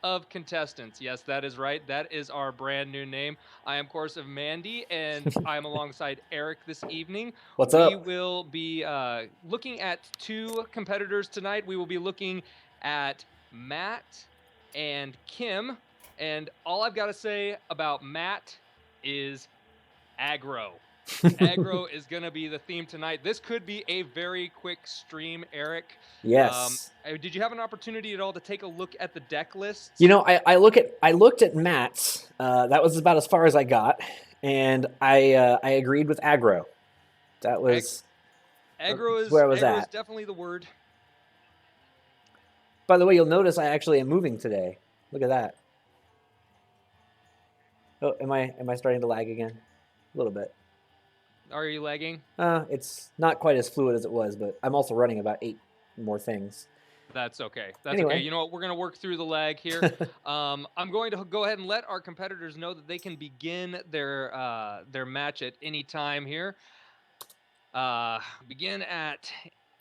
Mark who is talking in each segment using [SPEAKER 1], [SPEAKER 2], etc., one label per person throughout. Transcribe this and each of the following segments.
[SPEAKER 1] of Contestants. Yes, that is right. That is our brand new name. I am, of course, of Mandy, and I am alongside Eric this evening.
[SPEAKER 2] What's
[SPEAKER 1] We
[SPEAKER 2] up?
[SPEAKER 1] will be looking at two competitors tonight. We will be looking at Matt and Kim. And all I've got to say about Matt is aggro. Aggro is going to be the theme tonight. This could be a very quick stream, Eric.
[SPEAKER 2] Yes.
[SPEAKER 1] Did you have an opportunity at all to take a look at the deck
[SPEAKER 2] You
[SPEAKER 1] lists?
[SPEAKER 2] know, I looked at Matt's. That was about as far as I got, and I agreed with aggro. That was where I was
[SPEAKER 1] Aggro is
[SPEAKER 2] at.
[SPEAKER 1] definitely the word.
[SPEAKER 2] By the way, you'll notice I actually am moving today. Look at that. Oh, am I starting to lag again? A little bit.
[SPEAKER 1] Are you lagging?
[SPEAKER 2] It's not quite as fluid as it was, but I'm also running about 8 more things.
[SPEAKER 1] That's okay. That's okay.
[SPEAKER 2] Anyway.
[SPEAKER 1] You know what? We're going to work through the lag here. I'm going to go ahead and let our competitors know that they can begin their match at any time here. Begin at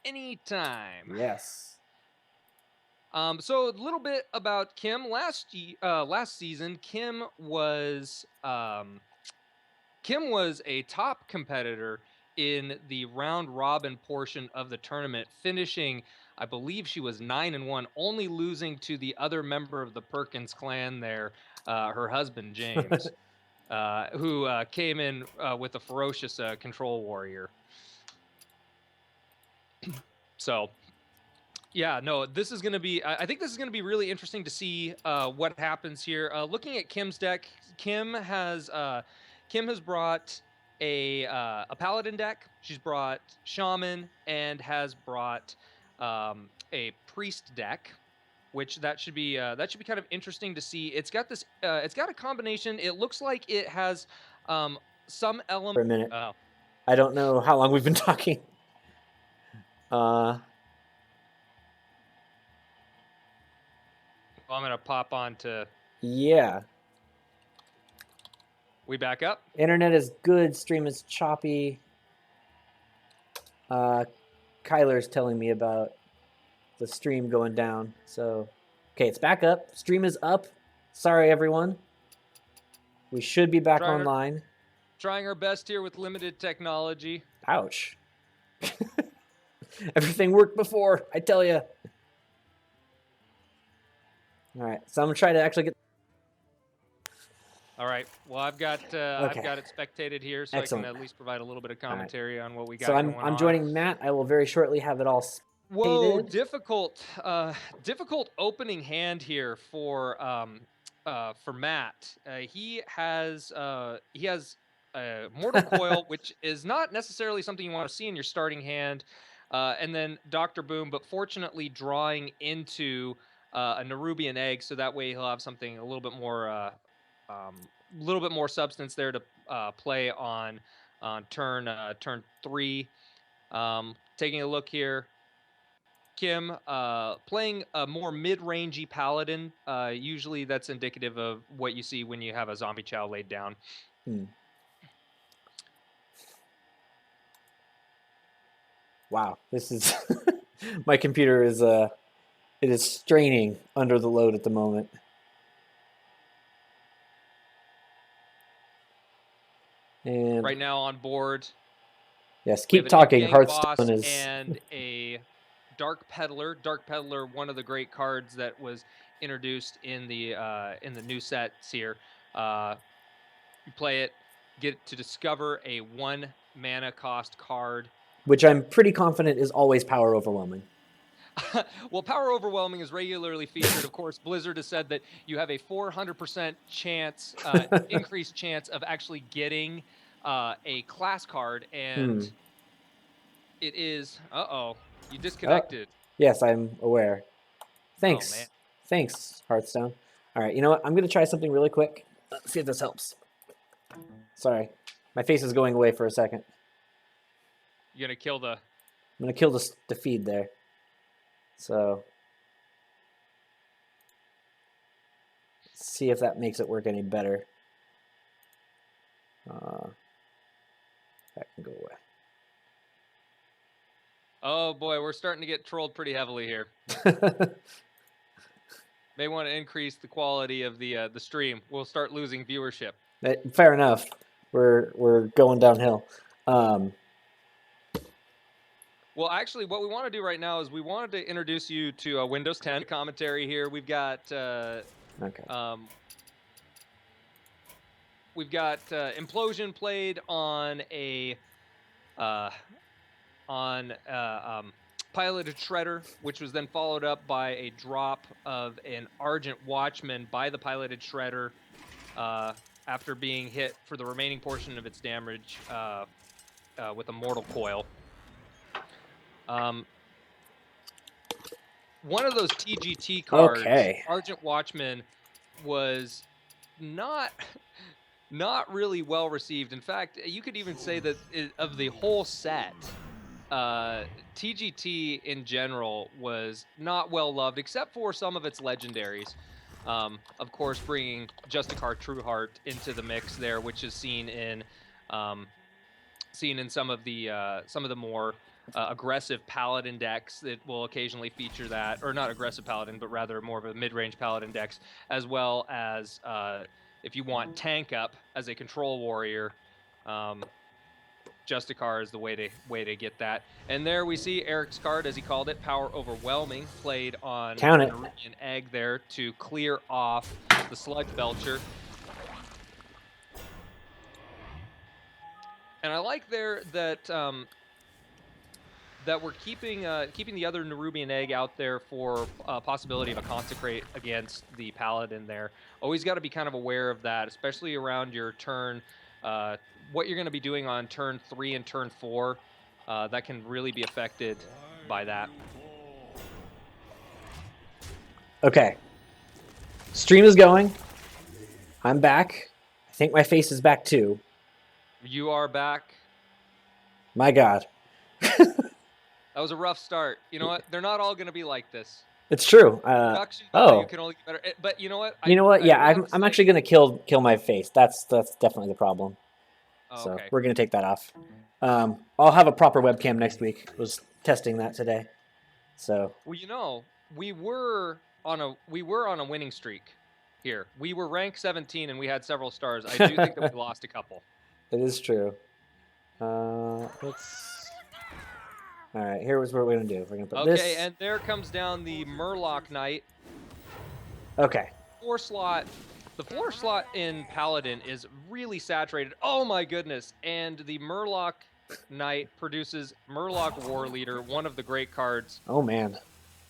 [SPEAKER 1] any time.
[SPEAKER 2] Yes.
[SPEAKER 1] So a little bit about Kim. Last season, Kim was a top competitor in the round robin portion of the tournament, finishing, I believe she was 9-1, only losing to the other member of the Perkins clan there, her husband James, who came in with a ferocious control warrior. So. Yeah, no, this is going to be, I think this is going to be really interesting to see what happens here. Looking at Kim's deck, Kim has brought a Paladin deck. She's brought Shaman and has brought a Priest deck, which that should be kind of interesting to see. It's got this, it's got a combination. It looks like it has some element.
[SPEAKER 2] For a minute. I don't know how long we've been talking.
[SPEAKER 1] I'm going to pop on to...
[SPEAKER 2] Yeah.
[SPEAKER 1] We back up?
[SPEAKER 2] Internet is good. Stream is choppy. Kyler's telling me about the stream going down. So, okay, it's back up. Stream is up. Sorry, everyone. We should be back online.
[SPEAKER 1] Trying our best here with limited technology.
[SPEAKER 2] Ouch. Everything worked before, I tell you. All right, so I'm gonna try to actually get.
[SPEAKER 1] All right. Well, I've got it spectated here, so
[SPEAKER 2] Excellent.
[SPEAKER 1] I can at least provide a little bit of commentary on what we got.
[SPEAKER 2] So I'm joining Matt. I will very shortly have it all.
[SPEAKER 1] Whoa, difficult opening hand here for Matt. He has Mortal Coil, which is not necessarily something you want to see in your starting hand, and then Dr. Boom, but fortunately drawing into a Nerubian Egg, so that way he'll have something a little bit more substance there to play on turn 3. Taking a look here, Kim playing a more mid-rangey paladin. Usually that's indicative of what you see when you have a zombie chow laid down.
[SPEAKER 2] Wow, this is my computer is it is straining under the load at the moment. And
[SPEAKER 1] right now on board.
[SPEAKER 2] Yes, keep talking. Hearthstone is
[SPEAKER 1] and a Dark Peddler. Dark Peddler, one of the great cards that was introduced in the new sets here. You play it, get to discover a 1 mana cost card,
[SPEAKER 2] which I'm pretty confident is always power overwhelming.
[SPEAKER 1] Well, power overwhelming is regularly featured. Of course, Blizzard has said that you have a 400% chance, increased chance of actually getting a class card, and it is. You disconnected.
[SPEAKER 2] Yes, I'm aware. Thanks.
[SPEAKER 1] Oh, man.
[SPEAKER 2] Thanks, Hearthstone. All right, you know what? I'm gonna try something really quick. Let's see if this helps. Sorry, my face is going away for a second.
[SPEAKER 1] You're gonna kill the.
[SPEAKER 2] I'm gonna kill the feed there. So let's see if that makes it work any better. That can go away.
[SPEAKER 1] Oh boy, we're starting to get trolled pretty heavily here. May want to increase the quality of the stream. We'll start losing viewership.
[SPEAKER 2] Fair enough. We're going downhill.
[SPEAKER 1] Well, actually, what we want to do right now is we wanted to introduce you to Windows 10 commentary here. We've got Implosion played on a piloted shredder, which was then followed up by a drop of an Argent Watchman by the piloted shredder after being hit for the remaining portion of its damage with a mortal coil. One of those TGT cards, Argent Watchman, was not really well received. In fact, you could even say that of the whole set, TGT in general was not well loved, except for some of its legendaries. Of course, bringing Justicar Trueheart into the mix there, which is seen in some of the more aggressive paladin decks that will occasionally feature that, or not aggressive paladin, but rather more of a mid-range paladin decks, as well as if you want tank up as a control warrior, Justicar is the way to get that. And there we see Eric's card, as he called it, Power Overwhelming, played on Nerubian Egg there to clear off the Sludge Belcher. And I like there that that we're keeping the other Nerubian Egg out there for possibility of a Consecrate against the Paladin there. Always got to be kind of aware of that, especially around your turn. What you're going to be doing on turn 3 and turn 4, that can really be affected by that.
[SPEAKER 2] Okay. Stream is going. I'm back. I think my face is back too.
[SPEAKER 1] You are back.
[SPEAKER 2] My God.
[SPEAKER 1] That was a rough start. You know what? They're not all going to be like this.
[SPEAKER 2] It's true.
[SPEAKER 1] Production value can only get better. But you know what?
[SPEAKER 2] Yeah, I'm actually going to kill my face. That's definitely the problem.
[SPEAKER 1] Oh,
[SPEAKER 2] so
[SPEAKER 1] okay.
[SPEAKER 2] We're going to take that off. I'll have a proper webcam next week. Was testing that today. So.
[SPEAKER 1] Well, you know, we were on a winning streak here. We were ranked 17 and we had several stars. I do think that we lost a couple.
[SPEAKER 2] It is true. Let's. All right, here's what we're going to do. We're going to put this.
[SPEAKER 1] Okay, and there comes down the Murloc Knight.
[SPEAKER 2] Okay.
[SPEAKER 1] 4-slot. The 4-slot in Paladin is really saturated. Oh my goodness. And the Murloc Knight produces Murloc War Leader, one of the great cards.
[SPEAKER 2] Oh man.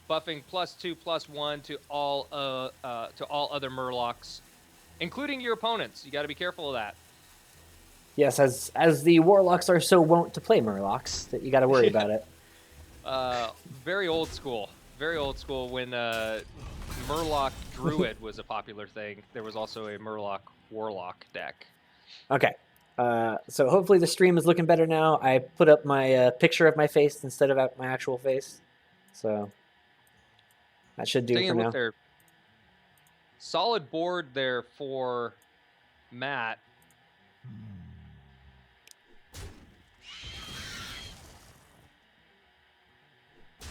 [SPEAKER 1] Buffing +2/+1 to all other Murlocs, including your opponents. You got to be careful of that.
[SPEAKER 2] Yes, as the Warlocks are so wont to play Murlocs that you got to worry about it.
[SPEAKER 1] Very old school. Very old school when Murloc Druid was a popular thing. There was also a Murloc Warlock deck.
[SPEAKER 2] Okay. So hopefully the stream is looking better now. I put up my picture of my face instead of my actual face. So that should do for now.
[SPEAKER 1] There. Solid board there for Matt.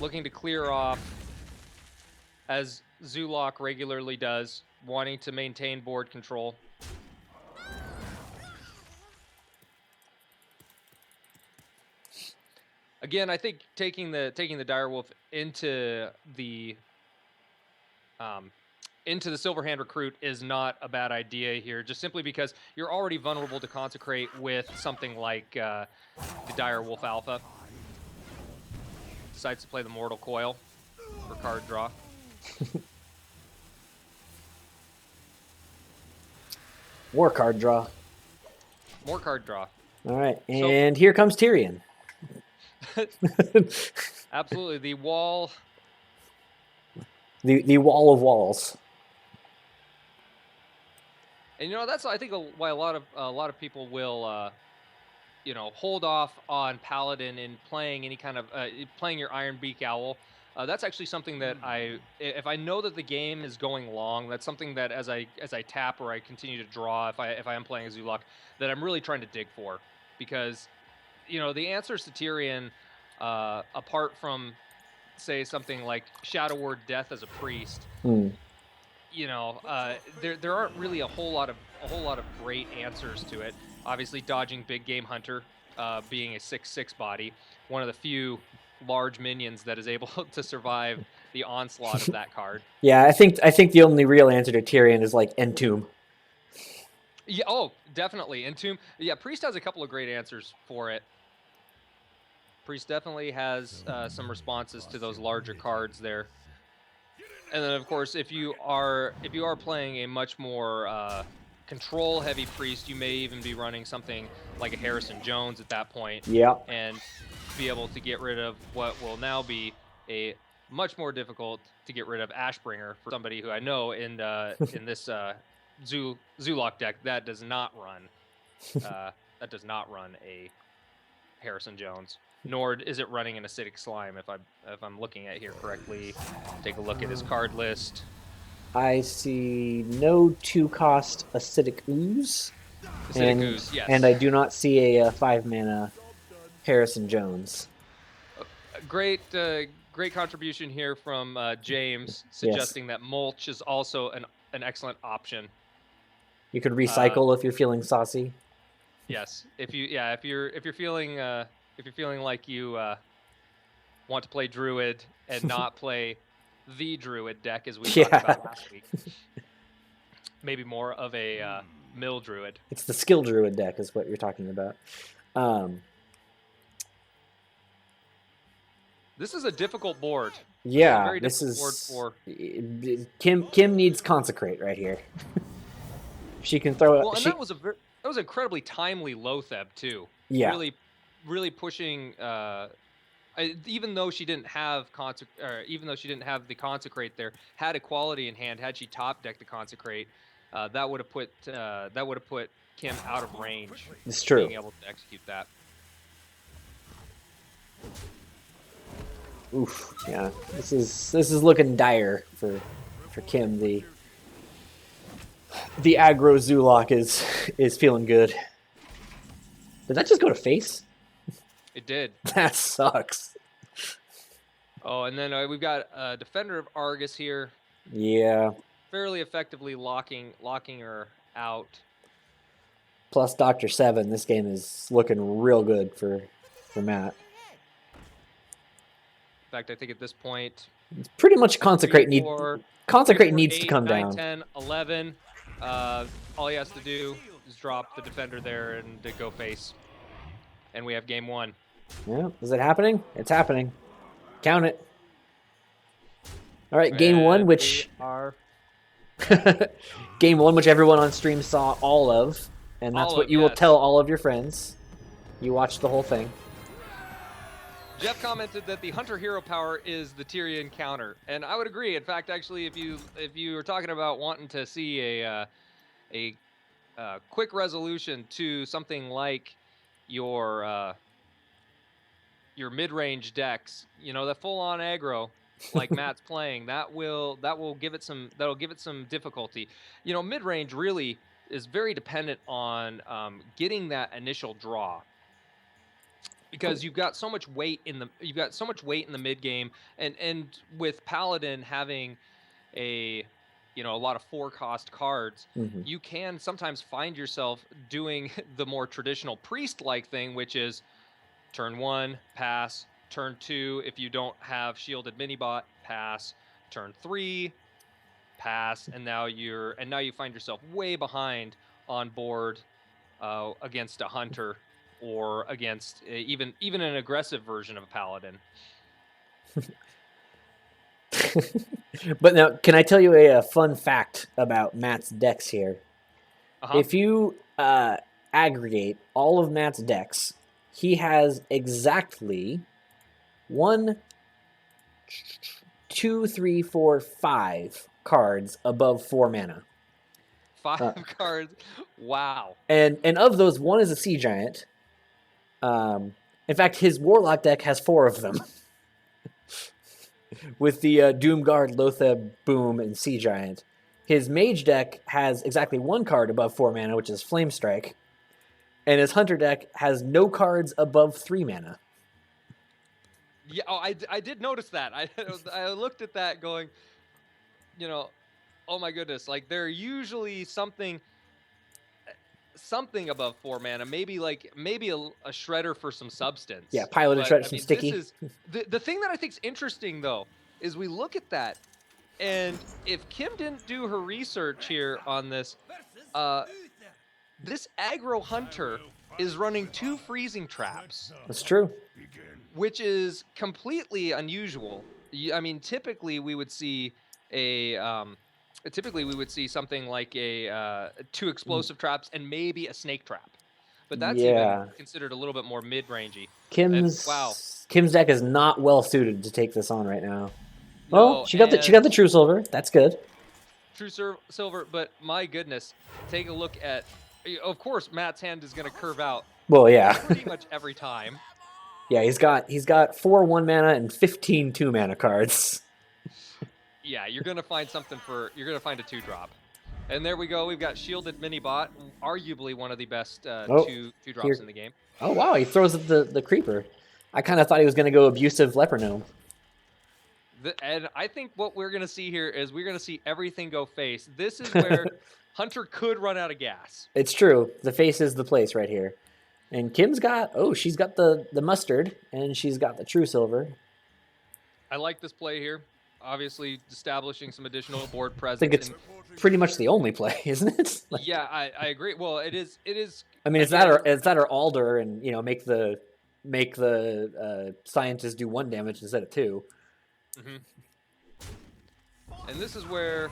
[SPEAKER 1] Looking to clear off, as Zulok regularly does, wanting to maintain board control. Again, I think taking the Direwolf into the Silverhand Recruit is not a bad idea here, just simply because you're already vulnerable to Consecrate with something like the Direwolf Alpha. Decides to play the Mortal Coil for card draw.
[SPEAKER 2] More card draw.
[SPEAKER 1] More card draw.
[SPEAKER 2] All right, and here comes Tyrion.
[SPEAKER 1] Absolutely, the wall.
[SPEAKER 2] The wall of walls.
[SPEAKER 1] And you know, that's I think why a lot of people will hold off on Paladin and playing any kind of playing your Iron Beak Owl. That's actually something that if I know that the game is going long, that's something that as I tap or I continue to draw, if I am playing a Zulok, that I'm really trying to dig for, because the answers to Tyrion, apart from say something like Shadow Word Death as a priest, there aren't really a whole lot of great answers to it. Obviously, dodging Big Game Hunter, being a 6/6 body, one of the few large minions that is able to survive the onslaught of that card.
[SPEAKER 2] Yeah, I think the only real answer to Tyrion is like Entomb.
[SPEAKER 1] Yeah, oh, definitely. Entomb. Yeah, Priest has a couple of great answers for it. Priest definitely has some responses to those larger cards there. And then, of course, if you are playing a much more control-heavy Priest, you may even be running something like a Harrison Jones at that point.
[SPEAKER 2] Yeah.
[SPEAKER 1] And be able to get rid of what will now be a much more difficult to get rid of Ashbringer for somebody who I know in this Zulok deck that does not run a Harrison Jones, nor is it running an Acidic Slime. If I'm looking at here correctly, take a look at his card list.
[SPEAKER 2] I see no 2-cost Acidic Ooze.
[SPEAKER 1] Ooze, yes.
[SPEAKER 2] And I do not see a 5-mana Harrison Jones.
[SPEAKER 1] Great contribution here from James, suggesting that Mulch is also an excellent option.
[SPEAKER 2] You could recycle if you're feeling saucy.
[SPEAKER 1] Yes, if you're feeling like you want to play Druid and not play the Druid deck as we talked about last week, maybe more of a mill Druid.
[SPEAKER 2] It's the skill Druid deck is what you're talking about.
[SPEAKER 1] This is a difficult board.
[SPEAKER 2] Yeah, this is board for Kim needs Consecrate right here. She can throw it.
[SPEAKER 1] Well, and that was incredibly timely Lotheb too.
[SPEAKER 2] Yeah,
[SPEAKER 1] really pushing. Even though she didn't have the Consecrate there, had a quality in hand. Had she top decked the Consecrate, that would have put Kim out of range.
[SPEAKER 2] It's true.
[SPEAKER 1] Being able to execute that.
[SPEAKER 2] Oof, yeah. This is looking dire for Kim. The aggro Zulok is feeling good. Did that just go to face?
[SPEAKER 1] It did.
[SPEAKER 2] That sucks.
[SPEAKER 1] Oh, and then we've got a Defender of Argus here.
[SPEAKER 2] Yeah.
[SPEAKER 1] Fairly effectively locking her out.
[SPEAKER 2] Plus Dr. 7. This game is looking real good for Matt.
[SPEAKER 1] In fact, I think at this point,
[SPEAKER 2] it's pretty much Consecrate needs to come
[SPEAKER 1] 9,
[SPEAKER 2] down.
[SPEAKER 1] 10, 11. All he has to do is drop the Defender there and to go face. And we have game 1.
[SPEAKER 2] Yeah, is it happening? It's happening. Count it. All right, game 1, which game 1, which everyone on stream saw all of, and that's what you will tell all of your friends. You watched the whole thing.
[SPEAKER 1] Jeff commented that the Hunter hero power is the Tyrion counter, and I would agree. In fact, actually, if you were talking about wanting to see a quick resolution to something like your mid-range decks, the full-on aggro like Matt's playing, that'll give it some difficulty. Mid-range really is very dependent on getting that initial draw. Because you've got so much weight in the mid game, and with Paladin having a lot of 4-cost cards, you can sometimes find yourself doing the more traditional priest-like thing, which is turn 1, pass, turn 2, if you don't have shielded minibot, pass, turn 3, pass, and now you find yourself way behind on board against a hunter. Or against even an aggressive version of a Paladin.
[SPEAKER 2] But now, can I tell you a fun fact about Matt's decks here? If you aggregate all of Matt's decks, he has exactly 1, 2, 3, 4, 5 cards above 4 mana.
[SPEAKER 1] 5 cards? Wow.
[SPEAKER 2] And of those, 1 is a Sea Giant. In fact, his Warlock deck has 4 of them. With the Doomguard, Lotheb, Boom, and Sea Giant. His Mage deck has exactly 1 card above 4 mana, which is Flame Strike. And his Hunter deck has no cards above 3 mana.
[SPEAKER 1] Yeah, I did notice that. I looked at that going, oh my goodness, like they're usually something above 4 mana, maybe a shredder for some substance.
[SPEAKER 2] Yeah, pilot and
[SPEAKER 1] But
[SPEAKER 2] shredder,
[SPEAKER 1] I
[SPEAKER 2] some
[SPEAKER 1] mean, this
[SPEAKER 2] sticky.
[SPEAKER 1] is the thing that I think's interesting though is we look at that, and if Kim didn't do her research here on this, this aggro hunter is running 2 freezing traps.
[SPEAKER 2] That's true.
[SPEAKER 1] Which is completely unusual. I mean, typically we would see something like 2 explosive traps and maybe a snake trap, but that's even
[SPEAKER 2] Yeah.
[SPEAKER 1] considered a little bit more mid-rangey. And wow,
[SPEAKER 2] Kim's deck is not well suited to take this on right now.
[SPEAKER 1] no,
[SPEAKER 2] Oh, she got the true silver. That's good.
[SPEAKER 1] True silver, but my goodness, take a look at. Of course, Matt's hand is going to curve out.
[SPEAKER 2] Well, yeah.
[SPEAKER 1] Pretty much every time.
[SPEAKER 2] Yeah, he's got 4 1 mana and 15 2 mana cards.
[SPEAKER 1] Yeah, you're gonna find a 2-drop. And there we go. We've got Shielded Minibot, arguably one of the best two drops in the game.
[SPEAKER 2] Oh wow, he throws at the creeper. I kind of thought he was gonna go abusive leper gnome.
[SPEAKER 1] And I think what we're gonna see here is we're gonna see everything go face. This is where Hunter could run out of gas.
[SPEAKER 2] It's true. The face is the place right here. And Kim's got she's got the mustard and she's got the true silver.
[SPEAKER 1] I like this play here. Obviously, establishing some additional board presence.
[SPEAKER 2] I think it's pretty much the only play, isn't it?
[SPEAKER 1] Like, yeah, I agree. Well, it is.
[SPEAKER 2] I mean, it's that or Alder, and make the scientist do 1 damage instead of 2.
[SPEAKER 1] Mm-hmm. And this is where.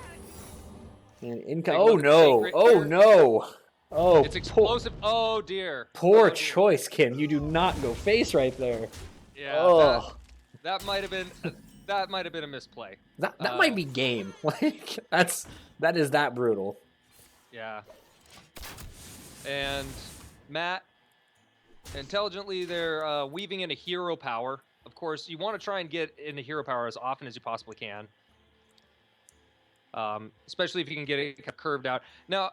[SPEAKER 2] Oh no! Oh no! Oh,
[SPEAKER 1] it's explosive. Oh dear.
[SPEAKER 2] Poor choice, Kim. You do not go face right there.
[SPEAKER 1] Yeah. Oh. That might have been. That might have been a misplay.
[SPEAKER 2] That might be game. Like that is that brutal.
[SPEAKER 1] Yeah. And Matt, intelligently, they're weaving in a hero power. Of course, you want to try and get into hero power as often as you possibly can. Especially if you can get it curved out. Now,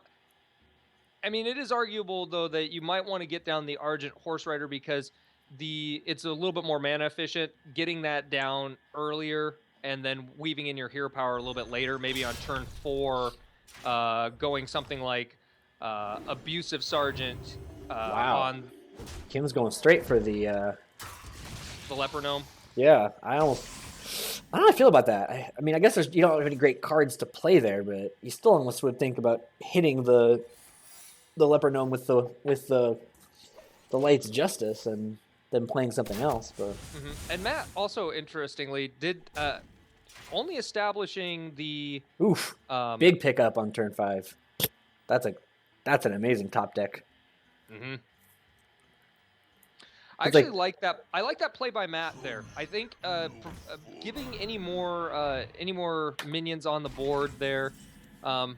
[SPEAKER 1] I mean, it is arguable though that you might want to get down the Argent Horse Rider because it's a little bit more mana efficient, getting that down earlier and then weaving in your hero power a little bit later, maybe on turn 4, going something like Abusive Sergeant.
[SPEAKER 2] Wow.
[SPEAKER 1] On
[SPEAKER 2] Kim's going straight for the
[SPEAKER 1] Leper Gnome.
[SPEAKER 2] Yeah, I don't know how I feel about that. I mean, I guess you don't have any great cards to play there, but you still almost would think about hitting the Leper Gnome with the Light's Justice and then playing something else. But
[SPEAKER 1] And Matt also interestingly did only establishing the
[SPEAKER 2] big pickup on turn 5. That's an amazing top deck.
[SPEAKER 1] Mm-hmm. I actually like that. I like that play by Matt there. I think giving any more minions on the board there. Now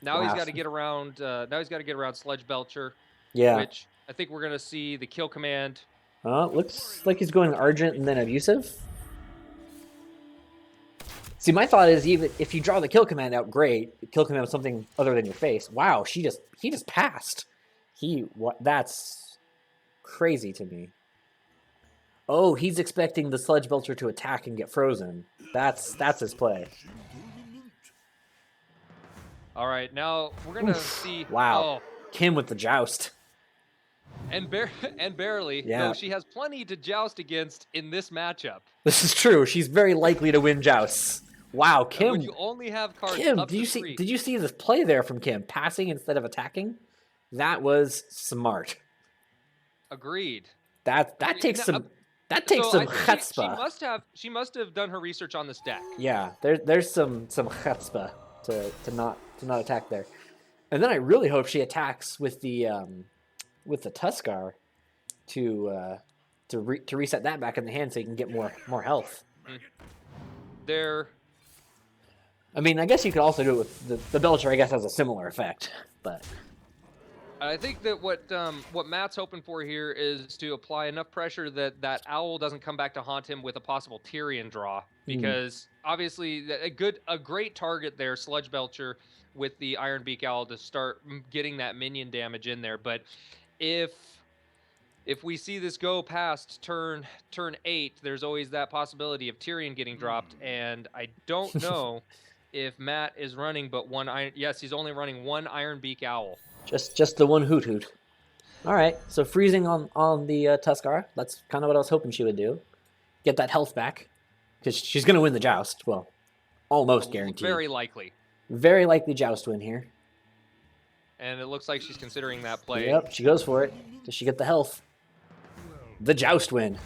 [SPEAKER 1] he's got to get around. Sludge Belcher.
[SPEAKER 2] Yeah.
[SPEAKER 1] Which I think we're gonna see the kill command.
[SPEAKER 2] Looks like he's going Argent and then Abusive. See, my thought is even if you draw the kill command out, great. The kill command was something other than your face. Wow, he just passed. That's crazy to me. Oh, he's expecting the Sludge Belcher to attack and get frozen. That's his play.
[SPEAKER 1] All right, now we're gonna see.
[SPEAKER 2] Wow, Kim with the joust.
[SPEAKER 1] And barely.
[SPEAKER 2] Yeah.
[SPEAKER 1] Though she has plenty to joust against in this matchup.
[SPEAKER 2] This is true. She's very likely to win jousts. Wow, Kim.
[SPEAKER 1] When you only have cards
[SPEAKER 2] Kim,
[SPEAKER 1] up to 3.
[SPEAKER 2] Did you see this play there from Kim? Passing instead of attacking? That was smart.
[SPEAKER 1] Agreed.
[SPEAKER 2] That takes some chutzpah.
[SPEAKER 1] She must have done her research on this deck.
[SPEAKER 2] Yeah, there's some chutzpah to not attack there. And then I really hope she attacks with the Tuskar to reset that back in the hand so you can get more health. I mean, I guess you could also do it with the Belcher. I guess has a similar effect, but
[SPEAKER 1] I think that what Matt's hoping for here is to apply enough pressure that Owl doesn't come back to haunt him with a possible Tyrion draw, because obviously a great target there, Sludge Belcher with the Iron Beak Owl to start getting that minion damage in there. But if if we see this go past turn 8, there's always that possibility of Tyrion getting dropped, and I don't know if Matt is running but one iron. Yes, he's only running one Iron Beak Owl.
[SPEAKER 2] Just the one hoot hoot. All right, so freezing on the Tuskar. That's kind of what I was hoping she would do. Get that health back, because she's going to win the joust. Well, almost guaranteed.
[SPEAKER 1] Very likely.
[SPEAKER 2] Very likely joust win here.
[SPEAKER 1] And it looks like she's considering that play.
[SPEAKER 2] Yep, she goes for it. Does she get the health? The joust win.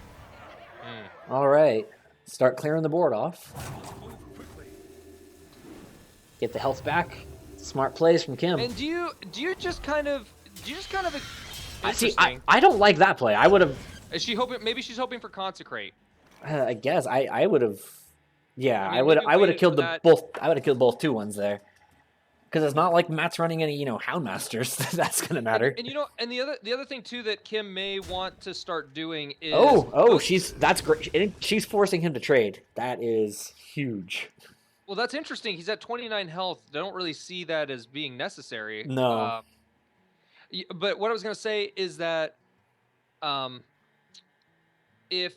[SPEAKER 2] All right, start clearing the board off. Get the health back. Smart plays from Kim.
[SPEAKER 1] And do you just kind of
[SPEAKER 2] see? I don't like that play. I would have.
[SPEAKER 1] Is she hoping? Maybe she's hoping for consecrate.
[SPEAKER 2] I guess I would have. Yeah, I would have killed both. I would have killed both 2-1s there. Because it's not like Matt's running any, Houndmasters. That's gonna matter.
[SPEAKER 1] And the other thing too that Kim may want to start doing is
[SPEAKER 2] that's great. She's forcing him to trade. That is huge.
[SPEAKER 1] Well, that's interesting. He's at 29 health. I don't really see that as being necessary.
[SPEAKER 2] No.
[SPEAKER 1] But what I was gonna say is that, if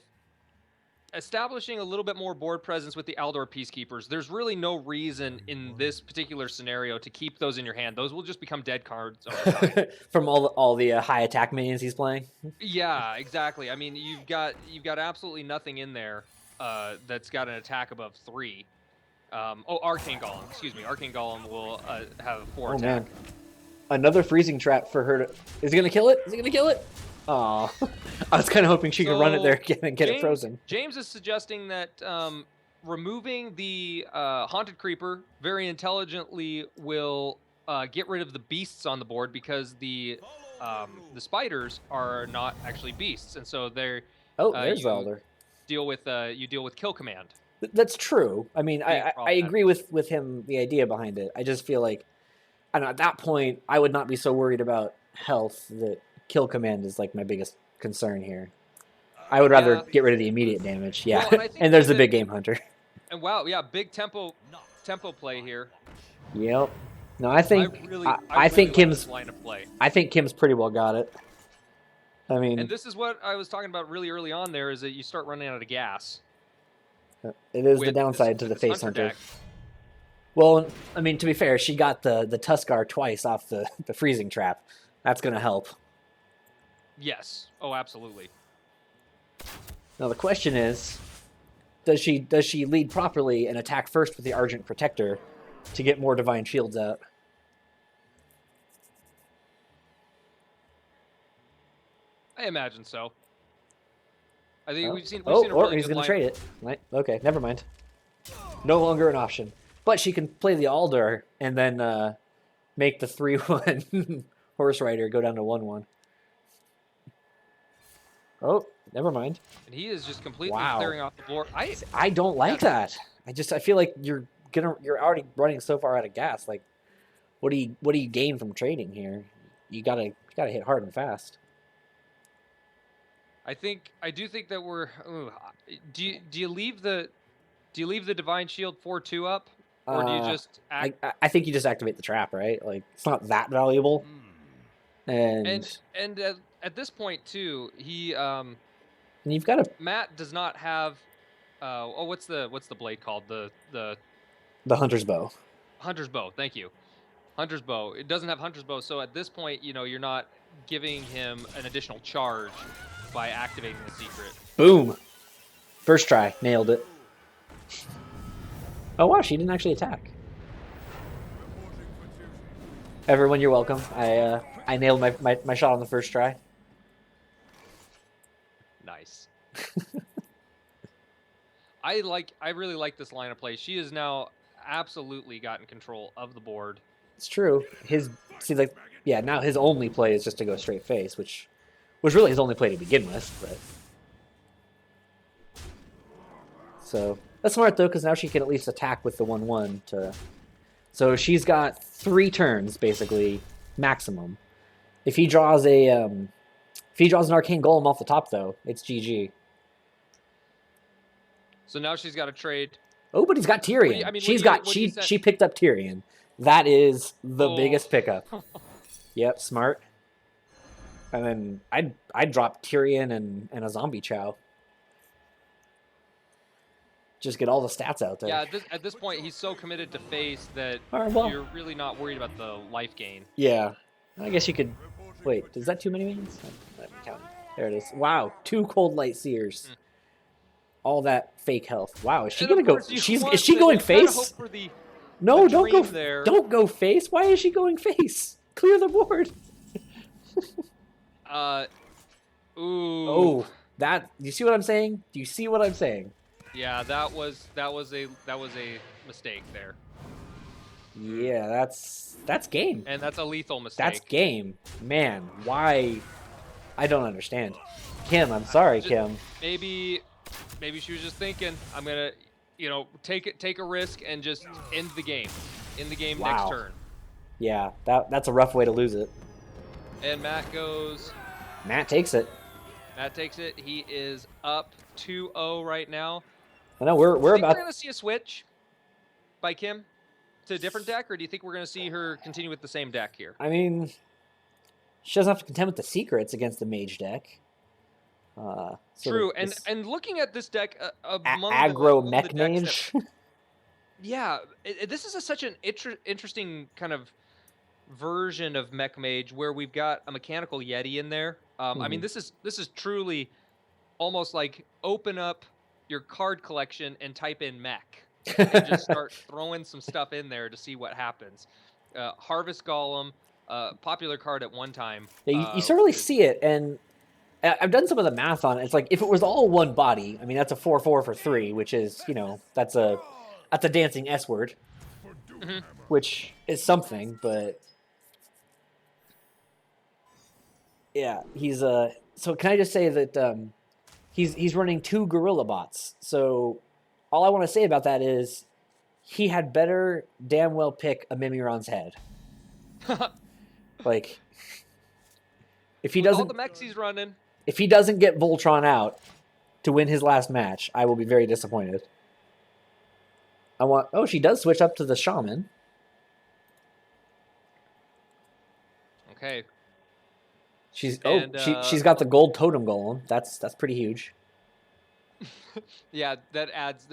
[SPEAKER 1] establishing a little bit more board presence with the Aldor Peacekeepers, there's really no reason in this particular scenario to keep those in your hand. Those will just become dead cards over time.
[SPEAKER 2] From all the high attack minions he's playing. Yeah,
[SPEAKER 1] exactly. I mean, you've got absolutely nothing in there that's got an attack above 3. Arcane Golem. Excuse me. Arcane Golem will have 4 attack.
[SPEAKER 2] Man. Another freezing trap for her. Is he gonna kill it? Is he gonna kill it? Aw. I was kind of hoping she could run it there and get it frozen.
[SPEAKER 1] James is suggesting that removing the Haunted Creeper very intelligently will get rid of the beasts on the board, because the spiders are not actually beasts, and so they're
[SPEAKER 2] there's Elder.
[SPEAKER 1] You deal with kill command.
[SPEAKER 2] That's true. I mean, I agree with him, the idea behind it. I just feel like, I don't know, at that point, I would not be so worried about health. That kill command is like my biggest concern here. I would rather get rid of the immediate damage. Yeah, well, and there's the big game hunter.
[SPEAKER 1] And wow, yeah, big tempo play here.
[SPEAKER 2] Yep. No, I think I think Kim's
[SPEAKER 1] line of play.
[SPEAKER 2] I think Kim's pretty well got it. I mean,
[SPEAKER 1] and this is what I was talking about really early on. There is that you start running out of gas.
[SPEAKER 2] It is the downside to the face hunter. Well, I mean, to be fair, she got the Tuskar twice off the freezing trap. That's going to help.
[SPEAKER 1] Yes. Oh, absolutely.
[SPEAKER 2] Now the question is, does she lead properly and attack first with the Argent Protector to get more Divine Shields out?
[SPEAKER 1] I imagine so. I think we've seen a
[SPEAKER 2] or
[SPEAKER 1] really
[SPEAKER 2] he's
[SPEAKER 1] good
[SPEAKER 2] going to trade it. Right? Okay, never mind. No longer an option. But she can play the Alder and then make the 3-1 Horse Rider go down to 1-1. Oh, never mind.
[SPEAKER 1] And he is just completely clearing off the board.
[SPEAKER 2] I don't like that. I feel like you're already running so far out of gas. Like, what do you gain from trading here? You gotta hit hard and fast.
[SPEAKER 1] I do think that we're. Do you leave the Divine Shield 4-2 up, or do you just?
[SPEAKER 2] I think you just activate the trap, right? Like, it's not that valuable. And
[SPEAKER 1] at this point too, he
[SPEAKER 2] and you've got
[SPEAKER 1] Matt does not have. What's the blade called? The
[SPEAKER 2] Hunter's Bow.
[SPEAKER 1] Hunter's Bow. Thank you. Hunter's Bow. It doesn't have Hunter's Bow, so at this point, you're not giving him an additional charge by activating the secret.
[SPEAKER 2] Boom. First try. Nailed it. Oh, wow. She didn't actually attack. Everyone, you're welcome. I nailed my shot on the first try.
[SPEAKER 1] Nice. I really like this line of play. She has now absolutely gotten control of the board.
[SPEAKER 2] It's true. Now his only play is just to go straight face, which was really his only play to begin with. But so that's smart though, because now she can at least attack with the 1-1 So she's got 3 turns basically maximum. If he draws an Arcane Golem off the top though, it's GG.
[SPEAKER 1] So now she's got to trade.
[SPEAKER 2] Oh, but he's got Tyrion. She picked up Tyrion. That is the biggest pickup. Yep, smart. And then I'd drop Tyrion and a zombie chow. Just get all the stats out there.
[SPEAKER 1] Yeah, at this point, he's so committed to face that you're really not worried about the life gain.
[SPEAKER 2] Yeah. I guess you could... Wait, is that too many minions? There it is. Wow, 2 Cold Light Seers. All that fake health. Wow, is she going to go... Is she going face? No, don't go face. Why is she going face? Clear the board.
[SPEAKER 1] Ooh.
[SPEAKER 2] Oh, that... You see what I'm saying? Do you see what I'm saying?
[SPEAKER 1] Yeah, that was a mistake there.
[SPEAKER 2] Yeah, that's game.
[SPEAKER 1] And that's a lethal mistake.
[SPEAKER 2] That's game. Man, why? I don't understand. Kim, I'm sorry, Kim.
[SPEAKER 1] Maybe she was just thinking, I'm gonna, take a risk and just end the game. End the game next turn.
[SPEAKER 2] Yeah, that's a rough way to lose it.
[SPEAKER 1] And Matt goes.
[SPEAKER 2] Matt takes it.
[SPEAKER 1] Matt takes it. He is up 2-0 right now.
[SPEAKER 2] I know we're about.
[SPEAKER 1] We're gonna see a switch by Kim to a different deck, or do you think we're gonna see her continue with the same deck here?
[SPEAKER 2] I mean, she doesn't have to contend with the secrets against the mage deck.
[SPEAKER 1] True, and looking at this deck, among
[SPEAKER 2] aggro mech mage.
[SPEAKER 1] Yeah, this is such an interesting kind of version of mech mage where we've got a mechanical yeti in there. I mean, this is truly almost like open up your card collection and type in mech and just start throwing some stuff in there to see what happens. Harvest Golem, popular card at one time.
[SPEAKER 2] Yeah, you certainly see it, and I've done some of the math on it. It's like if it was all one body, I mean that's a 4/4 for 3, which is that's a dancing S word, which is something, but yeah, he's So can I just say that he's running 2 gorilla bots. So all I want to say about that is he had better damn well pick a Mimiron's head. Like if he doesn't,
[SPEAKER 1] all the mechs he's running.
[SPEAKER 2] If he doesn't get Voltron out to win his last match, I will be very disappointed. Oh, she does switch up to the shaman.
[SPEAKER 1] Okay.
[SPEAKER 2] She's got the gold totem golem. That's pretty huge.
[SPEAKER 1] Yeah, that adds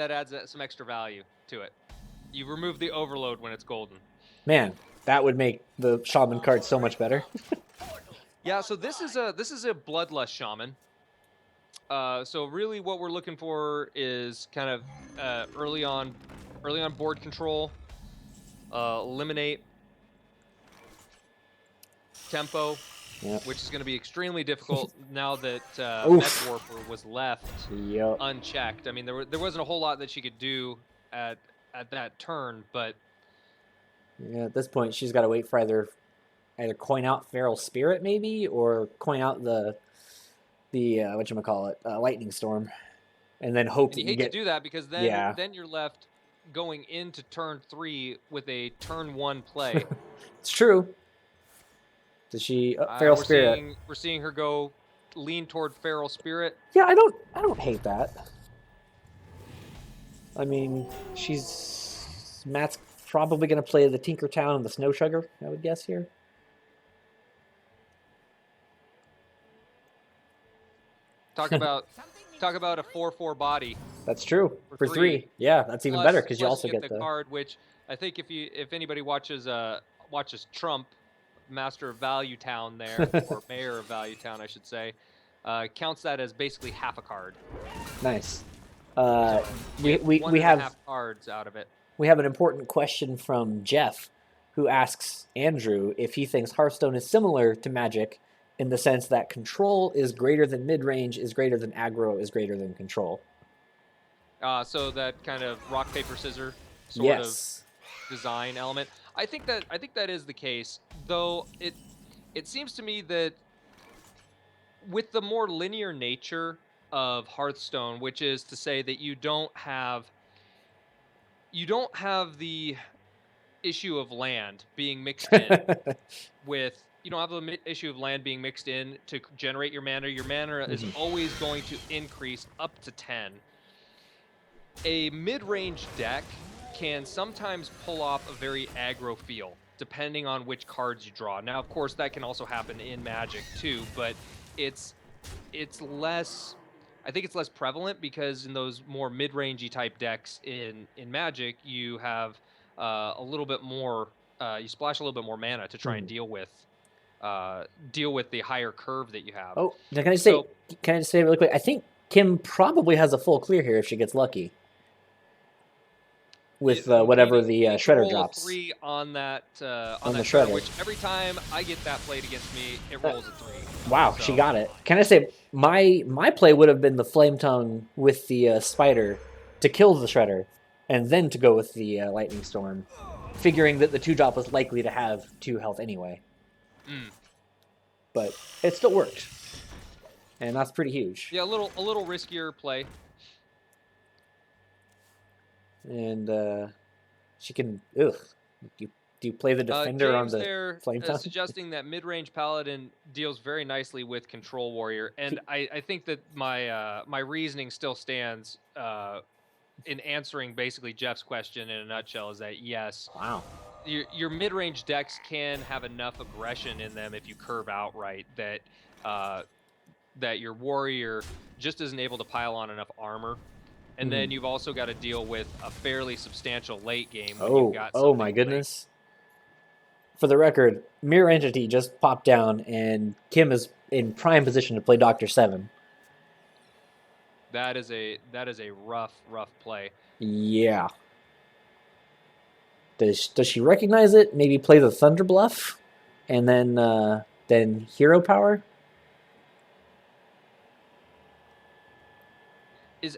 [SPEAKER 1] some extra value to it. You remove the overload when it's golden.
[SPEAKER 2] Man, that would make the shaman card so much better.
[SPEAKER 1] Yeah, so this is a bloodlust shaman. So really, what we're looking for is kind of early on board control, eliminate tempo.
[SPEAKER 2] Yep.
[SPEAKER 1] Which is going to be extremely difficult now that Mech Warper was left unchecked. I mean, there wasn't a whole lot that she could do at that turn, but
[SPEAKER 2] yeah, at this point she's got to wait for either coin out Feral Spirit maybe, or coin out the Lightning Storm, and then hope
[SPEAKER 1] you hate to do that because then you're left going into turn 3 with a turn 1 play.
[SPEAKER 2] It's true. Does she Feral Spirit?
[SPEAKER 1] We're seeing her go lean toward Feral Spirit.
[SPEAKER 2] Yeah, I don't hate that. I mean, Matt's probably going to play the Tinkertown and the Snow Sugar, I would guess here.
[SPEAKER 1] Talk about a 4/4 body.
[SPEAKER 2] That's true. For 3. Yeah, that's even better because you also get the
[SPEAKER 1] card, which I think if anybody watches Trump, Master of Value Town there, or Mayor of Value Town, I should say, counts that as basically half a card.
[SPEAKER 2] Nice.
[SPEAKER 1] We have half cards out of it.
[SPEAKER 2] We have an important question from Jeff, who asks Andrew if he thinks Hearthstone is similar to Magic in the sense that control is greater than mid-range, is greater than aggro, is greater than control.
[SPEAKER 1] So that kind of rock paper scissors sort of design element. I think that is the case, though it seems to me that with the more linear nature of Hearthstone, which is to say that you don't have the issue of land being mixed in with you don't have the issue of land being mixed in to generate your mana. Your mana is always going to increase up to 10. A mid-range deck can sometimes pull off a very aggro feel, depending on which cards you draw. Now, of course, that can also happen in Magic too, but it's less. I think it's less prevalent because in those more mid-rangey type decks in Magic, you have a little bit more. You splash a little bit more mana to try and deal with the higher curve that you have.
[SPEAKER 2] Oh, can I just say really quick? I think Kim probably has a full clear here if she gets lucky with whatever the shredder drops.
[SPEAKER 1] A 3 on that
[SPEAKER 2] on the shredder,
[SPEAKER 1] which every time I get that played against me, it rolls a 3.
[SPEAKER 2] Wow, so she got it. Can I say my play would have been the Flame Tongue with the spider to kill the shredder, and then to go with the lightning storm, figuring that the 2-drop was likely to have 2 health anyway. But it still worked, and that's pretty huge.
[SPEAKER 1] Yeah, a little riskier play.
[SPEAKER 2] And she can. Ugh. Do you play the defender on the Flame Tongue?
[SPEAKER 1] Suggesting that mid-range paladin deals very nicely with control warrior, and I think that my reasoning still stands in answering basically Jeff's question in a nutshell. Is that yes?
[SPEAKER 2] Wow.
[SPEAKER 1] Your mid-range decks can have enough aggression in them if you curve out right that your warrior just isn't able to pile on enough armor. And then you've also got to deal with a fairly substantial late game. When you've got
[SPEAKER 2] oh my goodness. For the record, Mirror Entity just popped down, and Kim is in prime position to play Dr. 7.
[SPEAKER 1] That is a rough play.
[SPEAKER 2] Yeah. Does she recognize it? Maybe play the Thunder Bluff, and then Hero Power?
[SPEAKER 1] Is